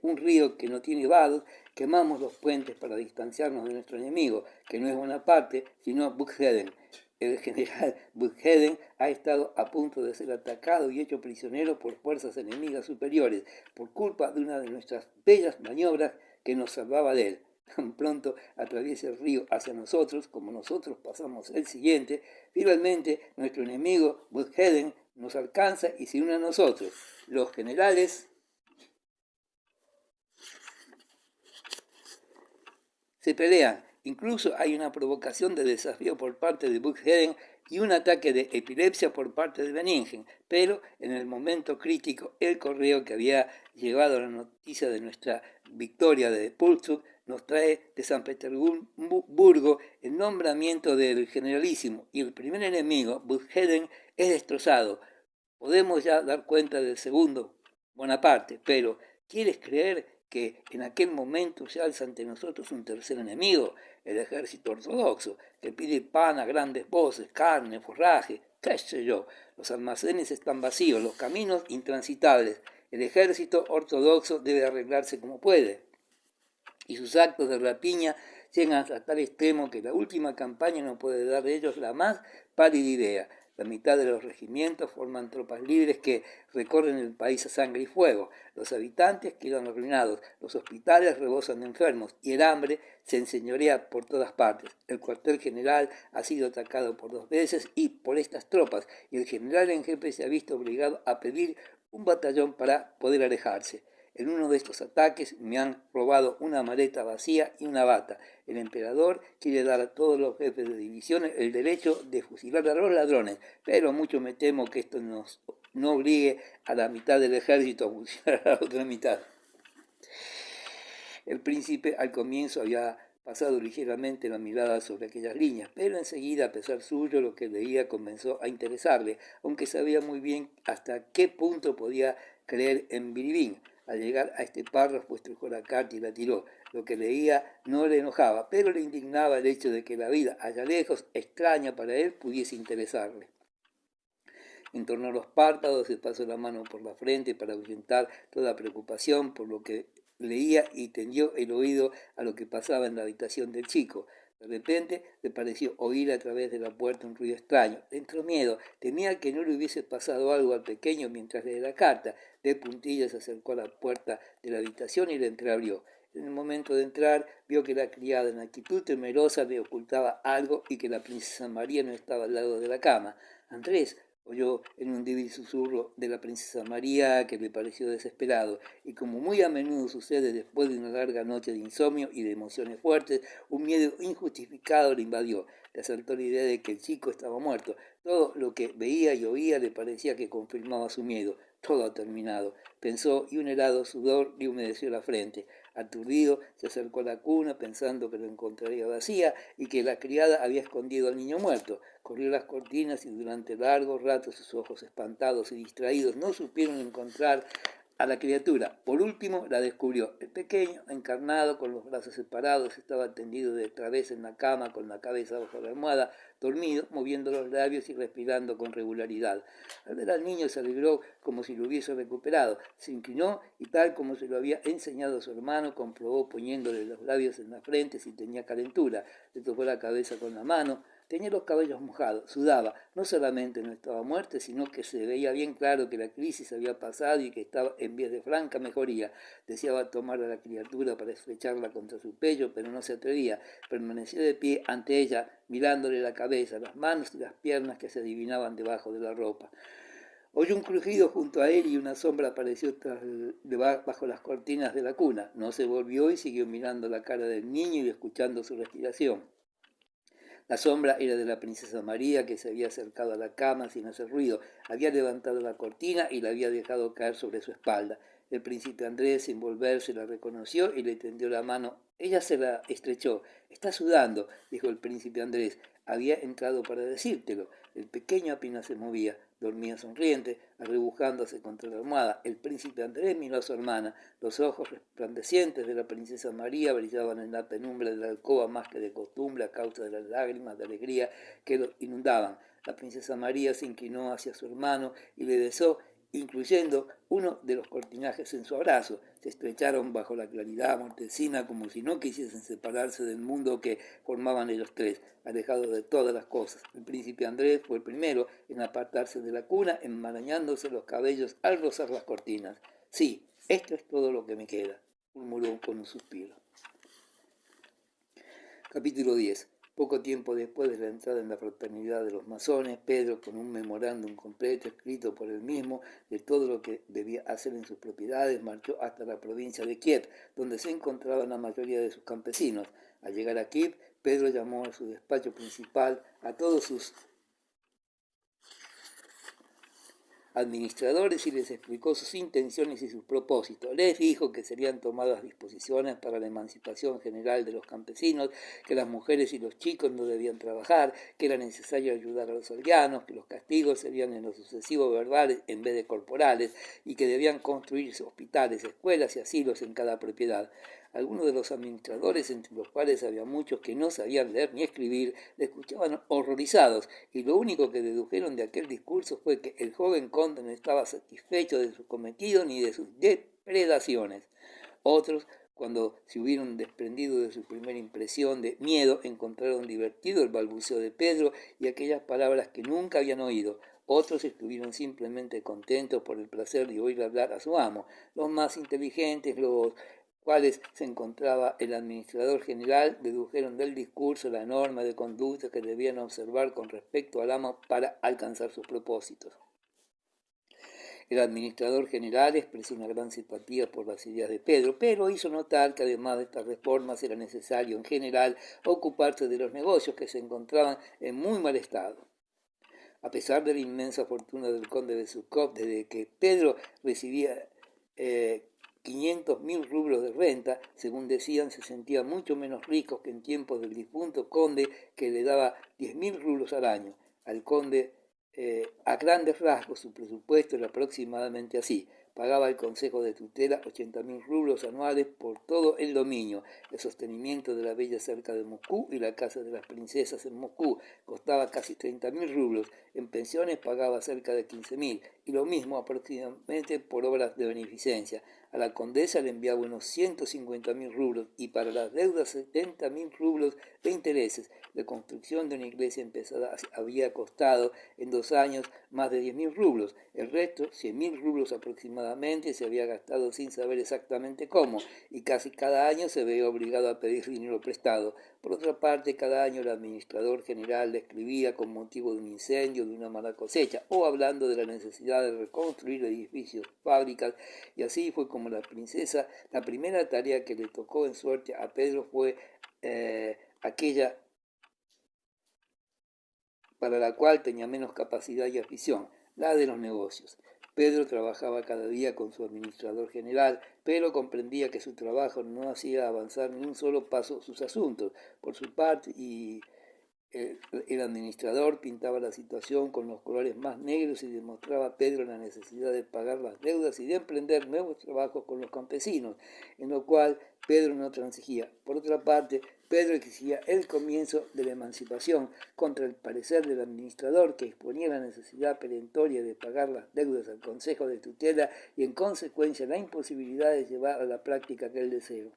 un río que no tiene vados, quemamos los puentes para distanciarnos de nuestro enemigo, que no es Bonaparte, sino Buxtehude. El general Buxtehude ha estado a punto de ser atacado y hecho prisionero por fuerzas enemigas superiores, por culpa de una de nuestras bellas maniobras que nos salvaba de él. Tan pronto atraviesa el río hacia nosotros, como nosotros pasamos el siguiente, finalmente nuestro enemigo Buxtehude nos alcanza y se une a nosotros. Los generales se pelean. Incluso hay una provocación de desafío por parte de Buxtehude y un ataque de epilepsia por parte de Benningen, pero en el momento crítico el correo que había llevado la noticia de nuestra victoria de Pulchuk nos trae de San Petersburgo el nombramiento del generalísimo y el primer enemigo, Buxtehude, es destrozado. Podemos ya dar cuenta del segundo, Bonaparte, pero ¿quieres creer que en aquel momento se alza ante nosotros un tercer enemigo, el ejército ortodoxo, que pide pan a grandes voces, carne, forraje, qué sé yo? Los almacenes están vacíos, los caminos intransitables. El ejército ortodoxo debe arreglarse como puede. Y sus actos de rapiña llegan hasta tal extremo que la última campaña no puede dar de ellos la más pálida idea. La mitad de los regimientos forman tropas libres que recorren el país a sangre y fuego. Los habitantes quedan arruinados, los hospitales rebosan de enfermos y el hambre se enseñorea por todas partes. El cuartel general ha sido atacado por 2 veces y por estas tropas, y el general en jefe se ha visto obligado a pedir un batallón para poder alejarse. En uno de estos ataques me han robado una maleta vacía y una bata. El emperador quiere dar a todos los jefes de divisiones el derecho de fusilar a los ladrones, pero mucho me temo que esto no obligue a la mitad del ejército a fusilar a la otra mitad. El príncipe al comienzo había pasado ligeramente la mirada sobre aquellas líneas, pero enseguida, a pesar suyo, lo que leía comenzó a interesarle, aunque sabía muy bien hasta qué punto podía creer en Bilibín. Al llegar a este párrafo, estrujó la carta y la tiró. Lo que leía no le enojaba, pero le indignaba el hecho de que la vida allá lejos, extraña para él, pudiese interesarle. Entornó los párpados, se pasó la mano por la frente para ahuyentar toda preocupación por lo que leía y tendió el oído a lo que pasaba en la habitación del chico. De repente le pareció oír a través de la puerta un ruido extraño. Le entró miedo, temía que no le hubiese pasado algo al pequeño mientras leía la carta. De puntillas se acercó a la puerta de la habitación y la entreabrió. En el momento de entrar, vio que la criada en actitud temerosa le ocultaba algo y que la princesa María no estaba al lado de la cama. Andrés, oyó en un débil susurro de la princesa María que le pareció desesperado, y como muy a menudo sucede después de una larga noche de insomnio y de emociones fuertes, un miedo injustificado le invadió. Le asaltó la idea de que el chico estaba muerto. Todo lo que veía y oía le parecía que confirmaba su miedo. Todo ha terminado, pensó, y un helado sudor le humedeció la frente. Aturdido, se acercó a la cuna pensando que lo encontraría vacía y que la criada había escondido al niño muerto. Corrió las cortinas y durante largos ratos sus ojos espantados y distraídos no supieron encontrar a la criatura. Por último la descubrió. El pequeño, encarnado, con los brazos separados, estaba tendido de través en la cama, con la cabeza bajo la almohada, dormido, moviendo los labios y respirando con regularidad. Al ver al niño se alegró como si lo hubiese recuperado. Se inclinó y, tal como se lo había enseñado a su hermano, comprobó poniéndole los labios en la frente si tenía calentura. Le tocó la cabeza con la mano. Tenía los cabellos mojados, sudaba. No solamente no estaba muerto, sino que se veía bien claro que la crisis había pasado y que estaba en vías de franca mejoría. Deseaba tomar a la criatura para estrecharla contra su pecho, pero no se atrevía. Permaneció de pie ante ella, mirándole la cabeza, las manos y las piernas que se adivinaban debajo de la ropa. Oyó un crujido junto a él y una sombra apareció bajo las cortinas de la cuna. No se volvió y siguió mirando la cara del niño y escuchando su respiración. La sombra era de la princesa María, que se había acercado a la cama sin hacer ruido. Había levantado la cortina y la había dejado caer sobre su espalda. El príncipe Andrés, sin volverse, la reconoció y le tendió la mano. Ella se la estrechó. «Está sudando», dijo el príncipe Andrés. «Había entrado para decírtelo». El pequeño apenas se movía. Dormía sonriente, arrebujándose contra la almohada. El príncipe Andrés miró a su hermana. Los ojos resplandecientes de la princesa María brillaban en la penumbra de la alcoba más que de costumbre a causa de las lágrimas de alegría que lo inundaban. La princesa María se inclinó hacia su hermano y le besó, incluyendo uno de los cortinajes en su abrazo. Se estrecharon bajo la claridad mortecina como si no quisiesen separarse del mundo que formaban ellos tres, alejados de todas las cosas. El príncipe Andrés fue el primero en apartarse de la cuna, enmarañándose los cabellos al rozar las cortinas. «Sí, esto es todo lo que me queda», murmuró con un suspiro. Capítulo 10. Poco tiempo después de la entrada en la fraternidad de los masones, Pedro, con un memorándum completo escrito por él mismo de todo lo que debía hacer en sus propiedades, marchó hasta la provincia de Kiev, donde se encontraban la mayoría de sus campesinos. Al llegar a Kiev, Pedro llamó a su despacho principal a todos sus administradores y les explicó sus intenciones y sus propósitos. Les dijo que serían tomadas disposiciones para la emancipación general de los campesinos, que las mujeres y los chicos no debían trabajar, que era necesario ayudar a los aldeanos, que los castigos serían en lo sucesivo verbales en vez de corporales y que debían construirse hospitales, escuelas y asilos en cada propiedad. Algunos de los administradores, entre los cuales había muchos que no sabían leer ni escribir, le escuchaban horrorizados, y lo único que dedujeron de aquel discurso fue que el joven conde no estaba satisfecho de su cometido ni de sus depredaciones. Otros, cuando se hubieron desprendido de su primera impresión de miedo, encontraron divertido el balbuceo de Pedro y aquellas palabras que nunca habían oído. Otros estuvieron simplemente contentos por el placer de oír hablar a su amo. Los más inteligentes, los cuales se encontraba el administrador general, dedujeron del discurso la norma de conducta que debían observar con respecto al amo para alcanzar sus propósitos. El administrador general expresó una gran simpatía por las ideas de Pedro, pero hizo notar que además de estas reformas era necesario en general ocuparse de los negocios que se encontraban en muy mal estado. A pesar de la inmensa fortuna del conde de Zhukov, desde que Pedro recibía 500.000 rublos de renta, según decían, se sentía mucho menos rico que en tiempos del difunto conde, que le daba 10.000 rublos al año. Al conde, a grandes rasgos, su presupuesto era aproximadamente así. Pagaba el Consejo de Tutela 80.000 rublos anuales por todo el dominio. El sostenimiento de la bella cerca de Moscú y la casa de las princesas en Moscú costaba casi 30.000 rublos. En pensiones pagaba cerca de 15.000, y lo mismo aproximadamente por obras de beneficencia. A la condesa le enviaba unos 150.000 rublos y para las deudas 70.000 rublos de intereses. La construcción de una iglesia empezada había costado en 2 años más de 10.000 rublos. El resto, 100.000 rublos aproximadamente, se había gastado sin saber exactamente cómo, y casi cada año se veía obligado a pedir dinero prestado. Por otra parte, cada año el administrador general le escribía con motivo de un incendio, de una mala cosecha, o hablando de la necesidad de reconstruir edificios, fábricas, y así fue como la primera tarea que le tocó en suerte a Pedro fue aquella para la cual tenía menos capacidad y afición, la de los negocios. Pedro trabajaba cada día con su administrador general, pero comprendía que su trabajo no hacía avanzar ni un solo paso sus asuntos. Por su parte, el administrador pintaba la situación con los colores más negros y demostraba a Pedro la necesidad de pagar las deudas y de emprender nuevos trabajos con los campesinos, en lo cual Pedro no transigía. Por otra parte, Pedro exigía el comienzo de la emancipación contra el parecer del administrador, que exponía la necesidad perentoria de pagar las deudas al Consejo de Tutela y en consecuencia la imposibilidad de llevar a la práctica aquel deseo.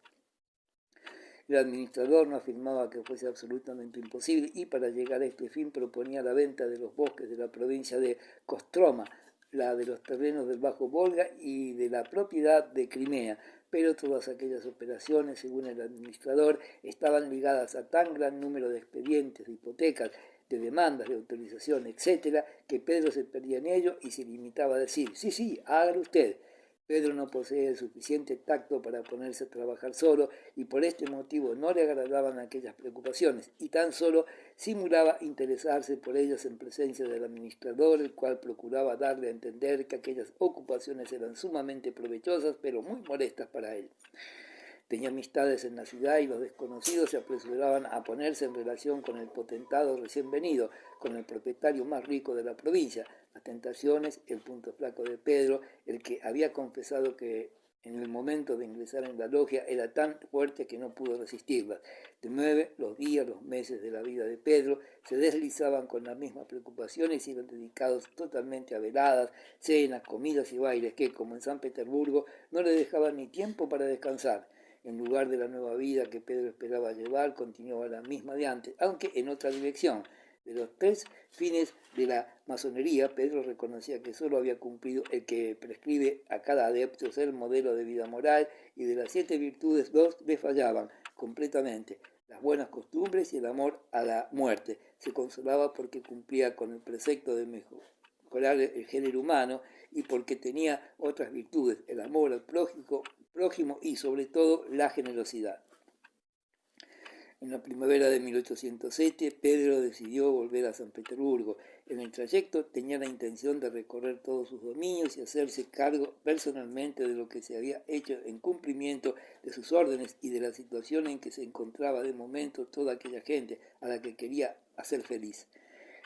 El administrador no afirmaba que fuese absolutamente imposible y para llegar a este fin proponía la venta de los bosques de la provincia de Kostroma, la de los terrenos del Bajo Volga y de la propiedad de Crimea, pero todas aquellas operaciones, según el administrador, estaban ligadas a tan gran número de expedientes, de hipotecas, de demandas, de autorización, etcétera, que Pedro se perdía en ello y se limitaba a decir, sí, hágalo usted. Pedro no posee el suficiente tacto para ponerse a trabajar solo y por este motivo no le agradaban aquellas preocupaciones y tan solo simulaba interesarse por ellas en presencia del administrador, el cual procuraba darle a entender que aquellas ocupaciones eran sumamente provechosas pero muy molestas para él. Tenía amistades en la ciudad y los desconocidos se apresuraban a ponerse en relación con el potentado recién venido, con el propietario más rico de la provincia. Las tentaciones, el punto flaco de Pedro, el que había confesado que en el momento de ingresar en la logia era tan fuerte que no pudo resistirlas. De nuevo, los días, los meses de la vida de Pedro se deslizaban con las mismas preocupaciones y eran dedicados totalmente a veladas, cenas, comidas y bailes que, como en San Petersburgo, no le dejaban ni tiempo para descansar. En lugar de la nueva vida que Pedro esperaba llevar, continuaba la misma de antes, aunque en otra dirección. De los 3 fines de la masonería, Pedro reconocía que solo había cumplido el que prescribe a cada adepto ser modelo de vida moral, y de las 7 virtudes 2 le fallaban completamente: las buenas costumbres y el amor a la muerte. Se consolaba porque cumplía con el precepto de mejorar el género humano y porque tenía otras virtudes: el amor al prójimo y sobre todo la generosidad. En la primavera de 1807, Pedro decidió volver a San Petersburgo. En el trayecto tenía la intención de recorrer todos sus dominios y hacerse cargo personalmente de lo que se había hecho en cumplimiento de sus órdenes y de la situación en que se encontraba de momento toda aquella gente a la que quería hacer feliz.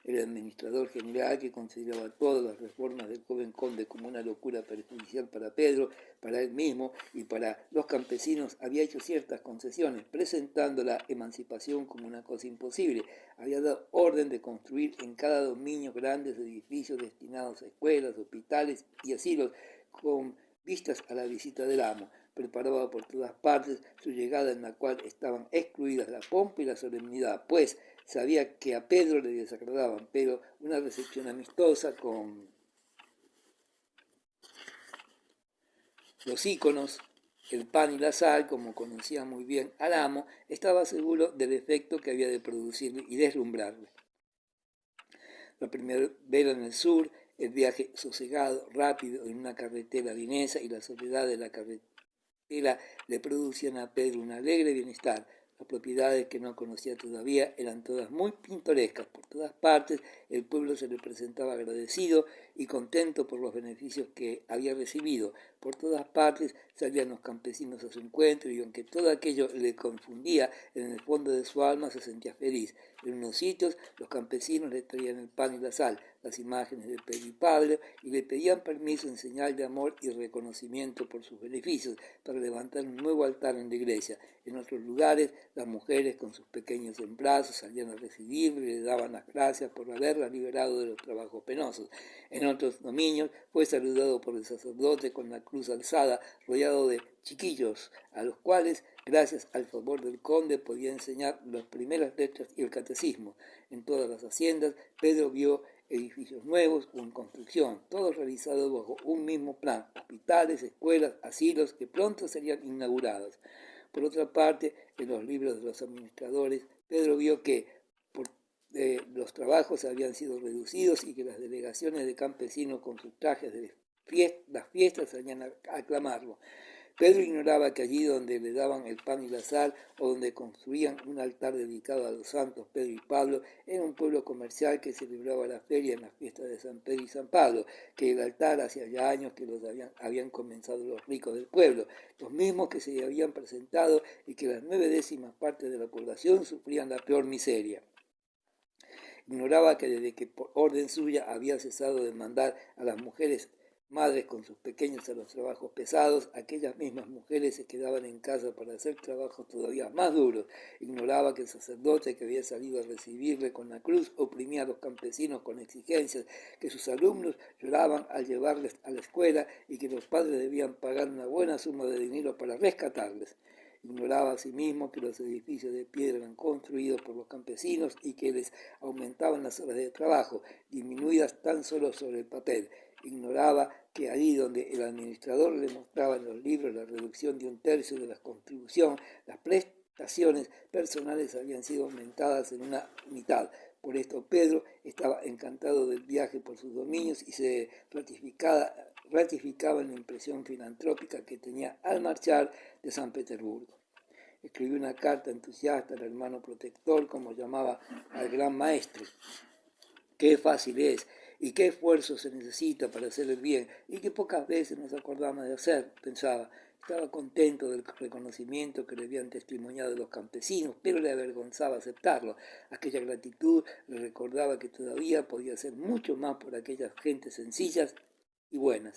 El administrador general, que consideraba todas las reformas del joven conde como una locura perjudicial para Pedro, para él mismo y para los campesinos, había hecho ciertas concesiones, presentando la emancipación como una cosa imposible. Había dado orden de construir en cada dominio grandes edificios destinados a escuelas, hospitales y asilos, con vistas a la visita del amo. Preparaba por todas partes su llegada, en la cual estaban excluidas la pompa y la solemnidad, pues sabía que a Pedro le desagradaban, pero una recepción amistosa con los íconos, el pan y la sal, como conocía muy bien al amo, estaba seguro del efecto que había de producirle y deslumbrarle. La primavera en el sur, el viaje sosegado, rápido, en una carretera vienesa y la soledad de la carretera le producían a Pedro un alegre bienestar. Las propiedades que no conocía todavía eran todas muy pintorescas. Por todas partes el pueblo se le presentaba agradecido y contento por los beneficios que había recibido. Por todas partes salían los campesinos a su encuentro y aunque todo aquello le confundía, en el fondo de su alma se sentía feliz. En unos sitios los campesinos le traían el pan y la sal, las imágenes de Pedro y Pablo, y le pedían permiso en señal de amor y reconocimiento por sus beneficios para levantar un nuevo altar en la iglesia. En otros lugares, las mujeres con sus pequeños embrazos salían a recibirle y le daban las gracias por haberlas liberado de los trabajos penosos. En otros dominios fue saludado por el sacerdote con la cruz alzada, rodeado de chiquillos, a los cuales, gracias al favor del conde, podía enseñar las primeras letras y el catecismo. En todas las haciendas, Pedro vio edificios nuevos o en construcción, todos realizados bajo un mismo plan: hospitales, escuelas, asilos que pronto serían inaugurados. Por otra parte, en los libros de los administradores, Pedro vio que los trabajos habían sido reducidos y que las delegaciones de campesinos con sus trajes de las fiestas salían a aclamarlo. Pedro ignoraba que allí donde le daban el pan y la sal, o donde construían un altar dedicado a los santos Pedro y Pablo, era un pueblo comercial que celebraba la feria en las fiestas de San Pedro y San Pablo, que el altar hacía ya años que los habían comenzado los ricos del pueblo, los mismos que se habían presentado y que las 9/10 partes de la población sufrían la peor miseria. Ignoraba que desde que por orden suya había cesado de mandar a las mujeres madres con sus pequeños a los trabajos pesados, aquellas mismas mujeres se quedaban en casa para hacer trabajos todavía más duros. Ignoraba que el sacerdote que había salido a recibirle con la cruz oprimía a los campesinos con exigencias, que sus alumnos lloraban al llevarles a la escuela y que los padres debían pagar una buena suma de dinero para rescatarles. Ignoraba asimismo que los edificios de piedra eran construidos por los campesinos y que les aumentaban las horas de trabajo, disminuidas tan solo sobre el papel. Ignoraba que allí donde el administrador le mostraba en los libros la reducción de 1/3 de la contribución, las prestaciones personales habían sido aumentadas en una mitad. Por esto Pedro estaba encantado del viaje por sus dominios y se ratificaba en la impresión filantrópica que tenía al marchar de San Petersburgo. Escribió una carta entusiasta al hermano protector, como llamaba al gran maestro. Qué fácil es y qué esfuerzo se necesita para hacer el bien y que pocas veces nos acordamos de hacer, pensaba. Estaba contento del reconocimiento que le habían testimoniado los campesinos, pero le avergonzaba aceptarlo. Aquella gratitud le recordaba que todavía podía hacer mucho más por aquellas gentes sencillas y buenas.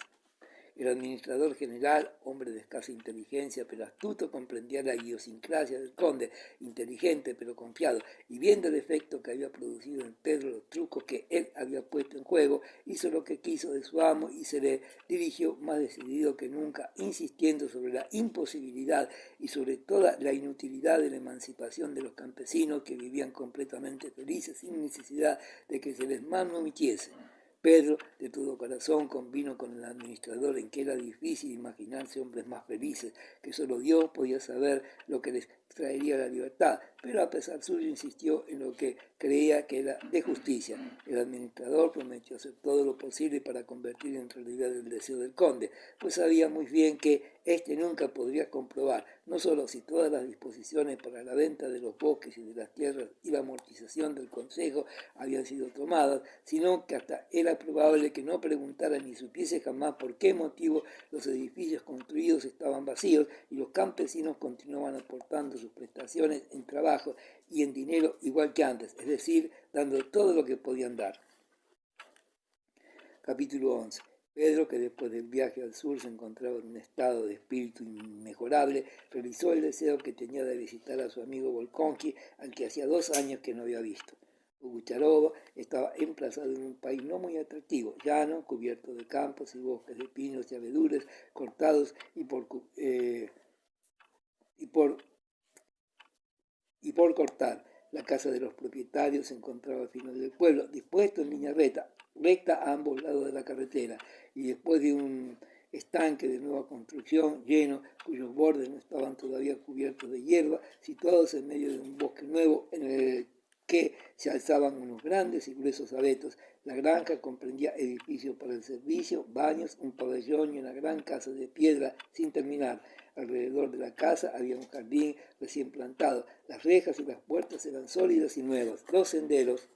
El administrador general, hombre de escasa inteligencia pero astuto, comprendía la idiosincrasia del conde, inteligente pero confiado, y viendo el efecto que había producido en Pedro los trucos que él había puesto en juego, hizo lo que quiso de su amo y se le dirigió más decidido que nunca, insistiendo sobre la imposibilidad y sobre toda la inutilidad de la emancipación de los campesinos que vivían completamente felices sin necesidad de que se les manomitiese. Pedro, de todo corazón, convino con el administrador en que era difícil imaginarse hombres más felices, que solo Dios podía saber lo que les traería la libertad, pero a pesar suyo insistió en lo que creía que era de justicia. El administrador prometió hacer todo lo posible para convertir en realidad el deseo del conde, pues sabía muy bien que éste nunca podría comprobar, no solo si todas las disposiciones para la venta de los bosques y de las tierras y la amortización del consejo habían sido tomadas, sino que hasta era probable que no preguntara ni supiese jamás por qué motivo los edificios construidos estaban vacíos y los campesinos continuaban aportando sus prestaciones en trabajo y en dinero igual que antes, es decir, dando todo lo que podían dar. Capítulo 11. Pedro, que después del viaje al sur se encontraba en un estado de espíritu inmejorable, realizó el deseo que tenía de visitar a su amigo Volkonki, al que hacía 2 años que no había visto. Bogucharova estaba emplazado en un país no muy atractivo, llano, cubierto de campos y bosques de pinos y abedules cortados y por cortar. La casa de los propietarios se encontraba al final del pueblo, dispuesto en línea recta a ambos lados de la carretera, y después de un estanque de nueva construcción lleno, cuyos bordes no estaban todavía cubiertos de hierba, situados en medio de un bosque nuevo en el que se alzaban unos grandes y gruesos abetos. La granja comprendía edificios para el servicio, baños, un pabellón y una gran casa de piedra sin terminar. Alrededor de la casa había un jardín recién plantado. Las rejas y las puertas eran sólidas y nuevas. Los senderos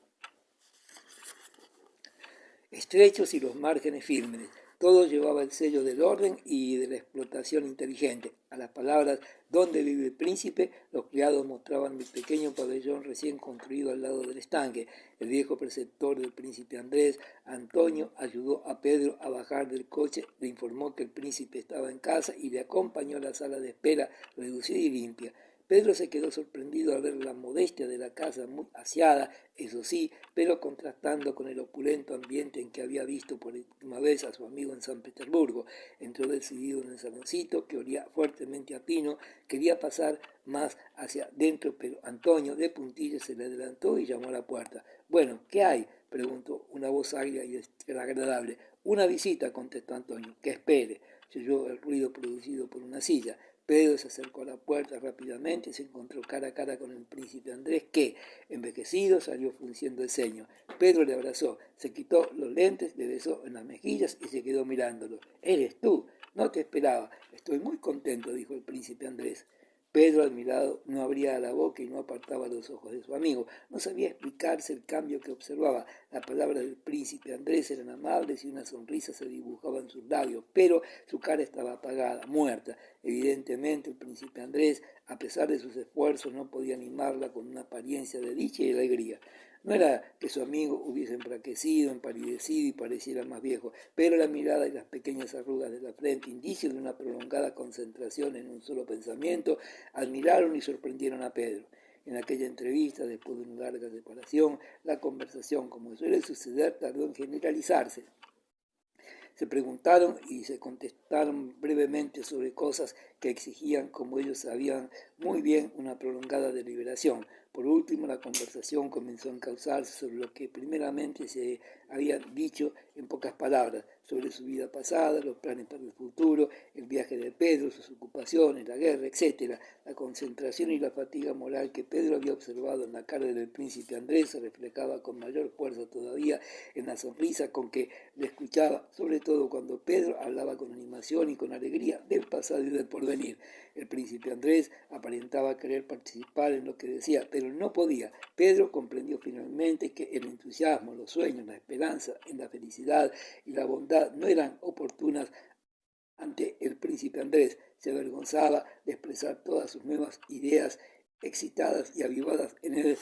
estrechos y los márgenes firmes. Todo llevaba el sello del orden y de la explotación inteligente. A las palabras «¿Dónde vive el príncipe?», los criados mostraban el pequeño pabellón recién construido al lado del estanque. El viejo preceptor del príncipe Andrés, Antonio, ayudó a Pedro a bajar del coche, le informó que el príncipe estaba en casa y le acompañó a la sala de espera reducida y limpia. Pedro se quedó sorprendido al ver la modestia de la casa, muy aseada, eso sí, pero contrastando con el opulento ambiente en que había visto por última vez a su amigo en San Petersburgo. Entró decidido en el saloncito, que olía fuertemente a pino. Quería pasar más hacia dentro, pero Antonio, de puntillas, se le adelantó y llamó a la puerta. «Bueno, ¿qué hay?», preguntó una voz agria y desagradable. «Una visita», contestó Antonio. «Que espere». Se oyó el ruido producido por una silla. Pedro se acercó a la puerta rápidamente y se encontró cara a cara con el príncipe Andrés, que, envejecido, salió frunciendo el ceño. Pedro le abrazó, se quitó los lentes, le besó en las mejillas y se quedó mirándolo. «¿Eres tú? No te esperaba. Estoy muy contento», dijo el príncipe Andrés. Pedro, admirado, no abría la boca y no apartaba los ojos de su amigo. No sabía explicarse el cambio que observaba. Las palabras del príncipe Andrés eran amables y una sonrisa se dibujaba en sus labios, pero su cara estaba apagada, muerta. Evidentemente, el príncipe Andrés, a pesar de sus esfuerzos, no podía animarla con una apariencia de dicha y alegría. No era que su amigo hubiese enflaquecido, empalidecido y pareciera más viejo, pero la mirada y las pequeñas arrugas de la frente, indicios de una prolongada concentración en un solo pensamiento, admiraron y sorprendieron a Pedro. En aquella entrevista, después de una larga separación, la conversación, como suele suceder, tardó en generalizarse. Se preguntaron y se contestaron brevemente sobre cosas que exigían, como ellos sabían muy bien, una prolongada deliberación. Por último, la conversación comenzó a encauzarse sobre lo que primeramente se había dicho en pocas palabras, sobre su vida pasada, los planes para el futuro, el viaje de Pedro, sus ocupaciones, la guerra, etc. La concentración y la fatiga moral que Pedro había observado en la cara del príncipe Andrés se reflejaba con mayor fuerza todavía en la sonrisa con que le escuchaba, sobre todo cuando Pedro hablaba con animación y con alegría del pasado y del porvenir. El príncipe Andrés aparentaba querer participar en lo que decía, pero no podía. Pedro comprendió finalmente que el entusiasmo, los sueños, la esperanza en la felicidad y la bondad no eran oportunas ante el príncipe Andrés. Se avergonzaba de expresar todas sus nuevas ideas excitadas y avivadas en él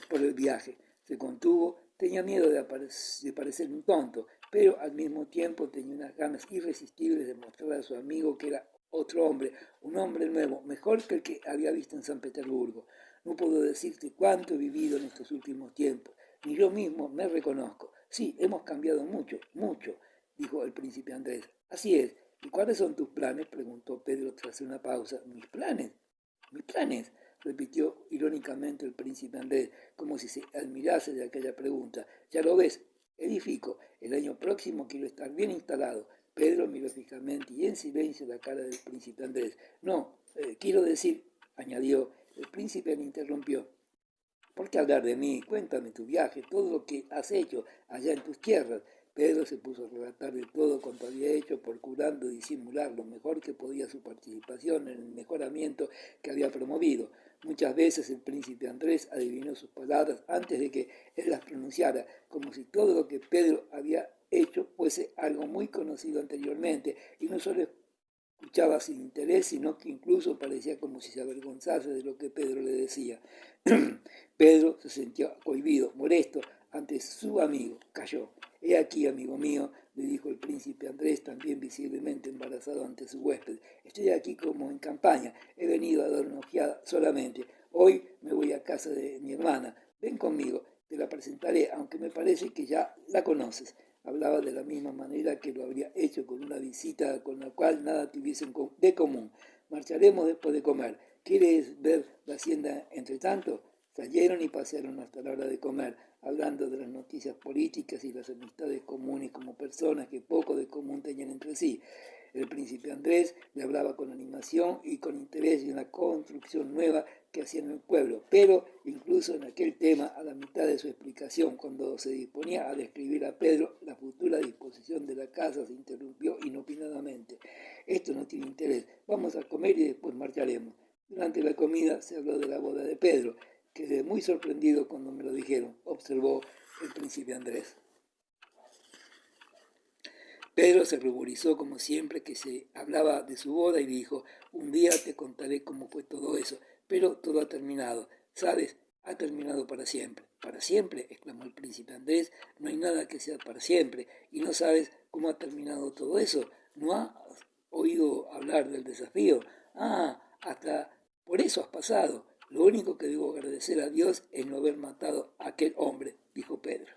por el viaje. Se contuvo, tenía miedo de parecer un tonto, pero al mismo tiempo tenía unas ganas irresistibles de mostrar a su amigo que era otro hombre, un hombre nuevo, mejor que el que había visto en San Petersburgo. No puedo decirte cuánto he vivido en estos últimos tiempos, ni yo mismo me reconozco. Sí, hemos cambiado mucho, mucho, dijo el príncipe Andrés. Así es. ¿Y cuáles son tus planes?, preguntó Pedro tras una pausa. ¿Mis planes? ¿Mis planes?, repitió irónicamente el príncipe Andrés, como si se admirase de aquella pregunta. Ya lo ves, edifico. El año próximo quiero estar bien instalado. Pedro miró fijamente y en silencio la cara del príncipe Andrés. No, quiero decir, añadió. El príncipe le interrumpió. ¿Por qué hablar de mí? Cuéntame tu viaje, todo lo que has hecho allá en tus tierras. Pedro se puso a relatar de todo cuanto había hecho, procurando disimular lo mejor que podía su participación en el mejoramiento que había promovido. Muchas veces el príncipe Andrés adivinó sus palabras antes de que él las pronunciara, como si todo lo que Pedro había hecho fuese algo muy conocido anteriormente, y no solo escuchaba sin interés, sino que incluso parecía como si se avergonzase de lo que Pedro le decía. Pedro se sintió cohibido, molesto ante su amigo. Calló. He aquí, amigo mío, le dijo el príncipe Andrés, también visiblemente embarazado ante su huésped. Estoy aquí como en campaña. He venido a dar una ojeada solamente. Hoy me voy a casa de mi hermana. Ven conmigo. Te la presentaré, aunque me parece que ya la conoces. Hablaba de la misma manera que lo habría hecho con una visita con la cual nada tuviesen de común. Marcharemos después de comer. ¿Quieres ver la hacienda entre tanto? Salieron y pasearon hasta la hora de comer, hablando de las noticias políticas y las amistades comunes como personas que poco de común tenían entre sí. El príncipe Andrés le hablaba con animación y con interés de una construcción nueva que hacía en el pueblo, pero incluso en aquel tema, a la mitad de su explicación, cuando se disponía a describir a Pedro la futura disposición de la casa, se interrumpió inopinadamente. Esto no tiene interés, vamos a comer y después marcharemos. Durante la comida se habló de la boda de Pedro. Quedé muy sorprendido cuando me lo dijeron, observó el príncipe Andrés. Pedro se ruborizó como siempre que se hablaba de su boda y dijo, un día te contaré cómo fue todo eso, pero todo ha terminado, ¿sabes? Ha terminado para siempre. ¿Para siempre?, exclamó el príncipe Andrés, no hay nada que sea para siempre, y no sabes cómo ha terminado todo eso. ¿No has oído hablar del desafío? Ah, hasta por eso has pasado. Lo único que debo agradecer a Dios es no haber matado a aquel hombre, dijo Pedro.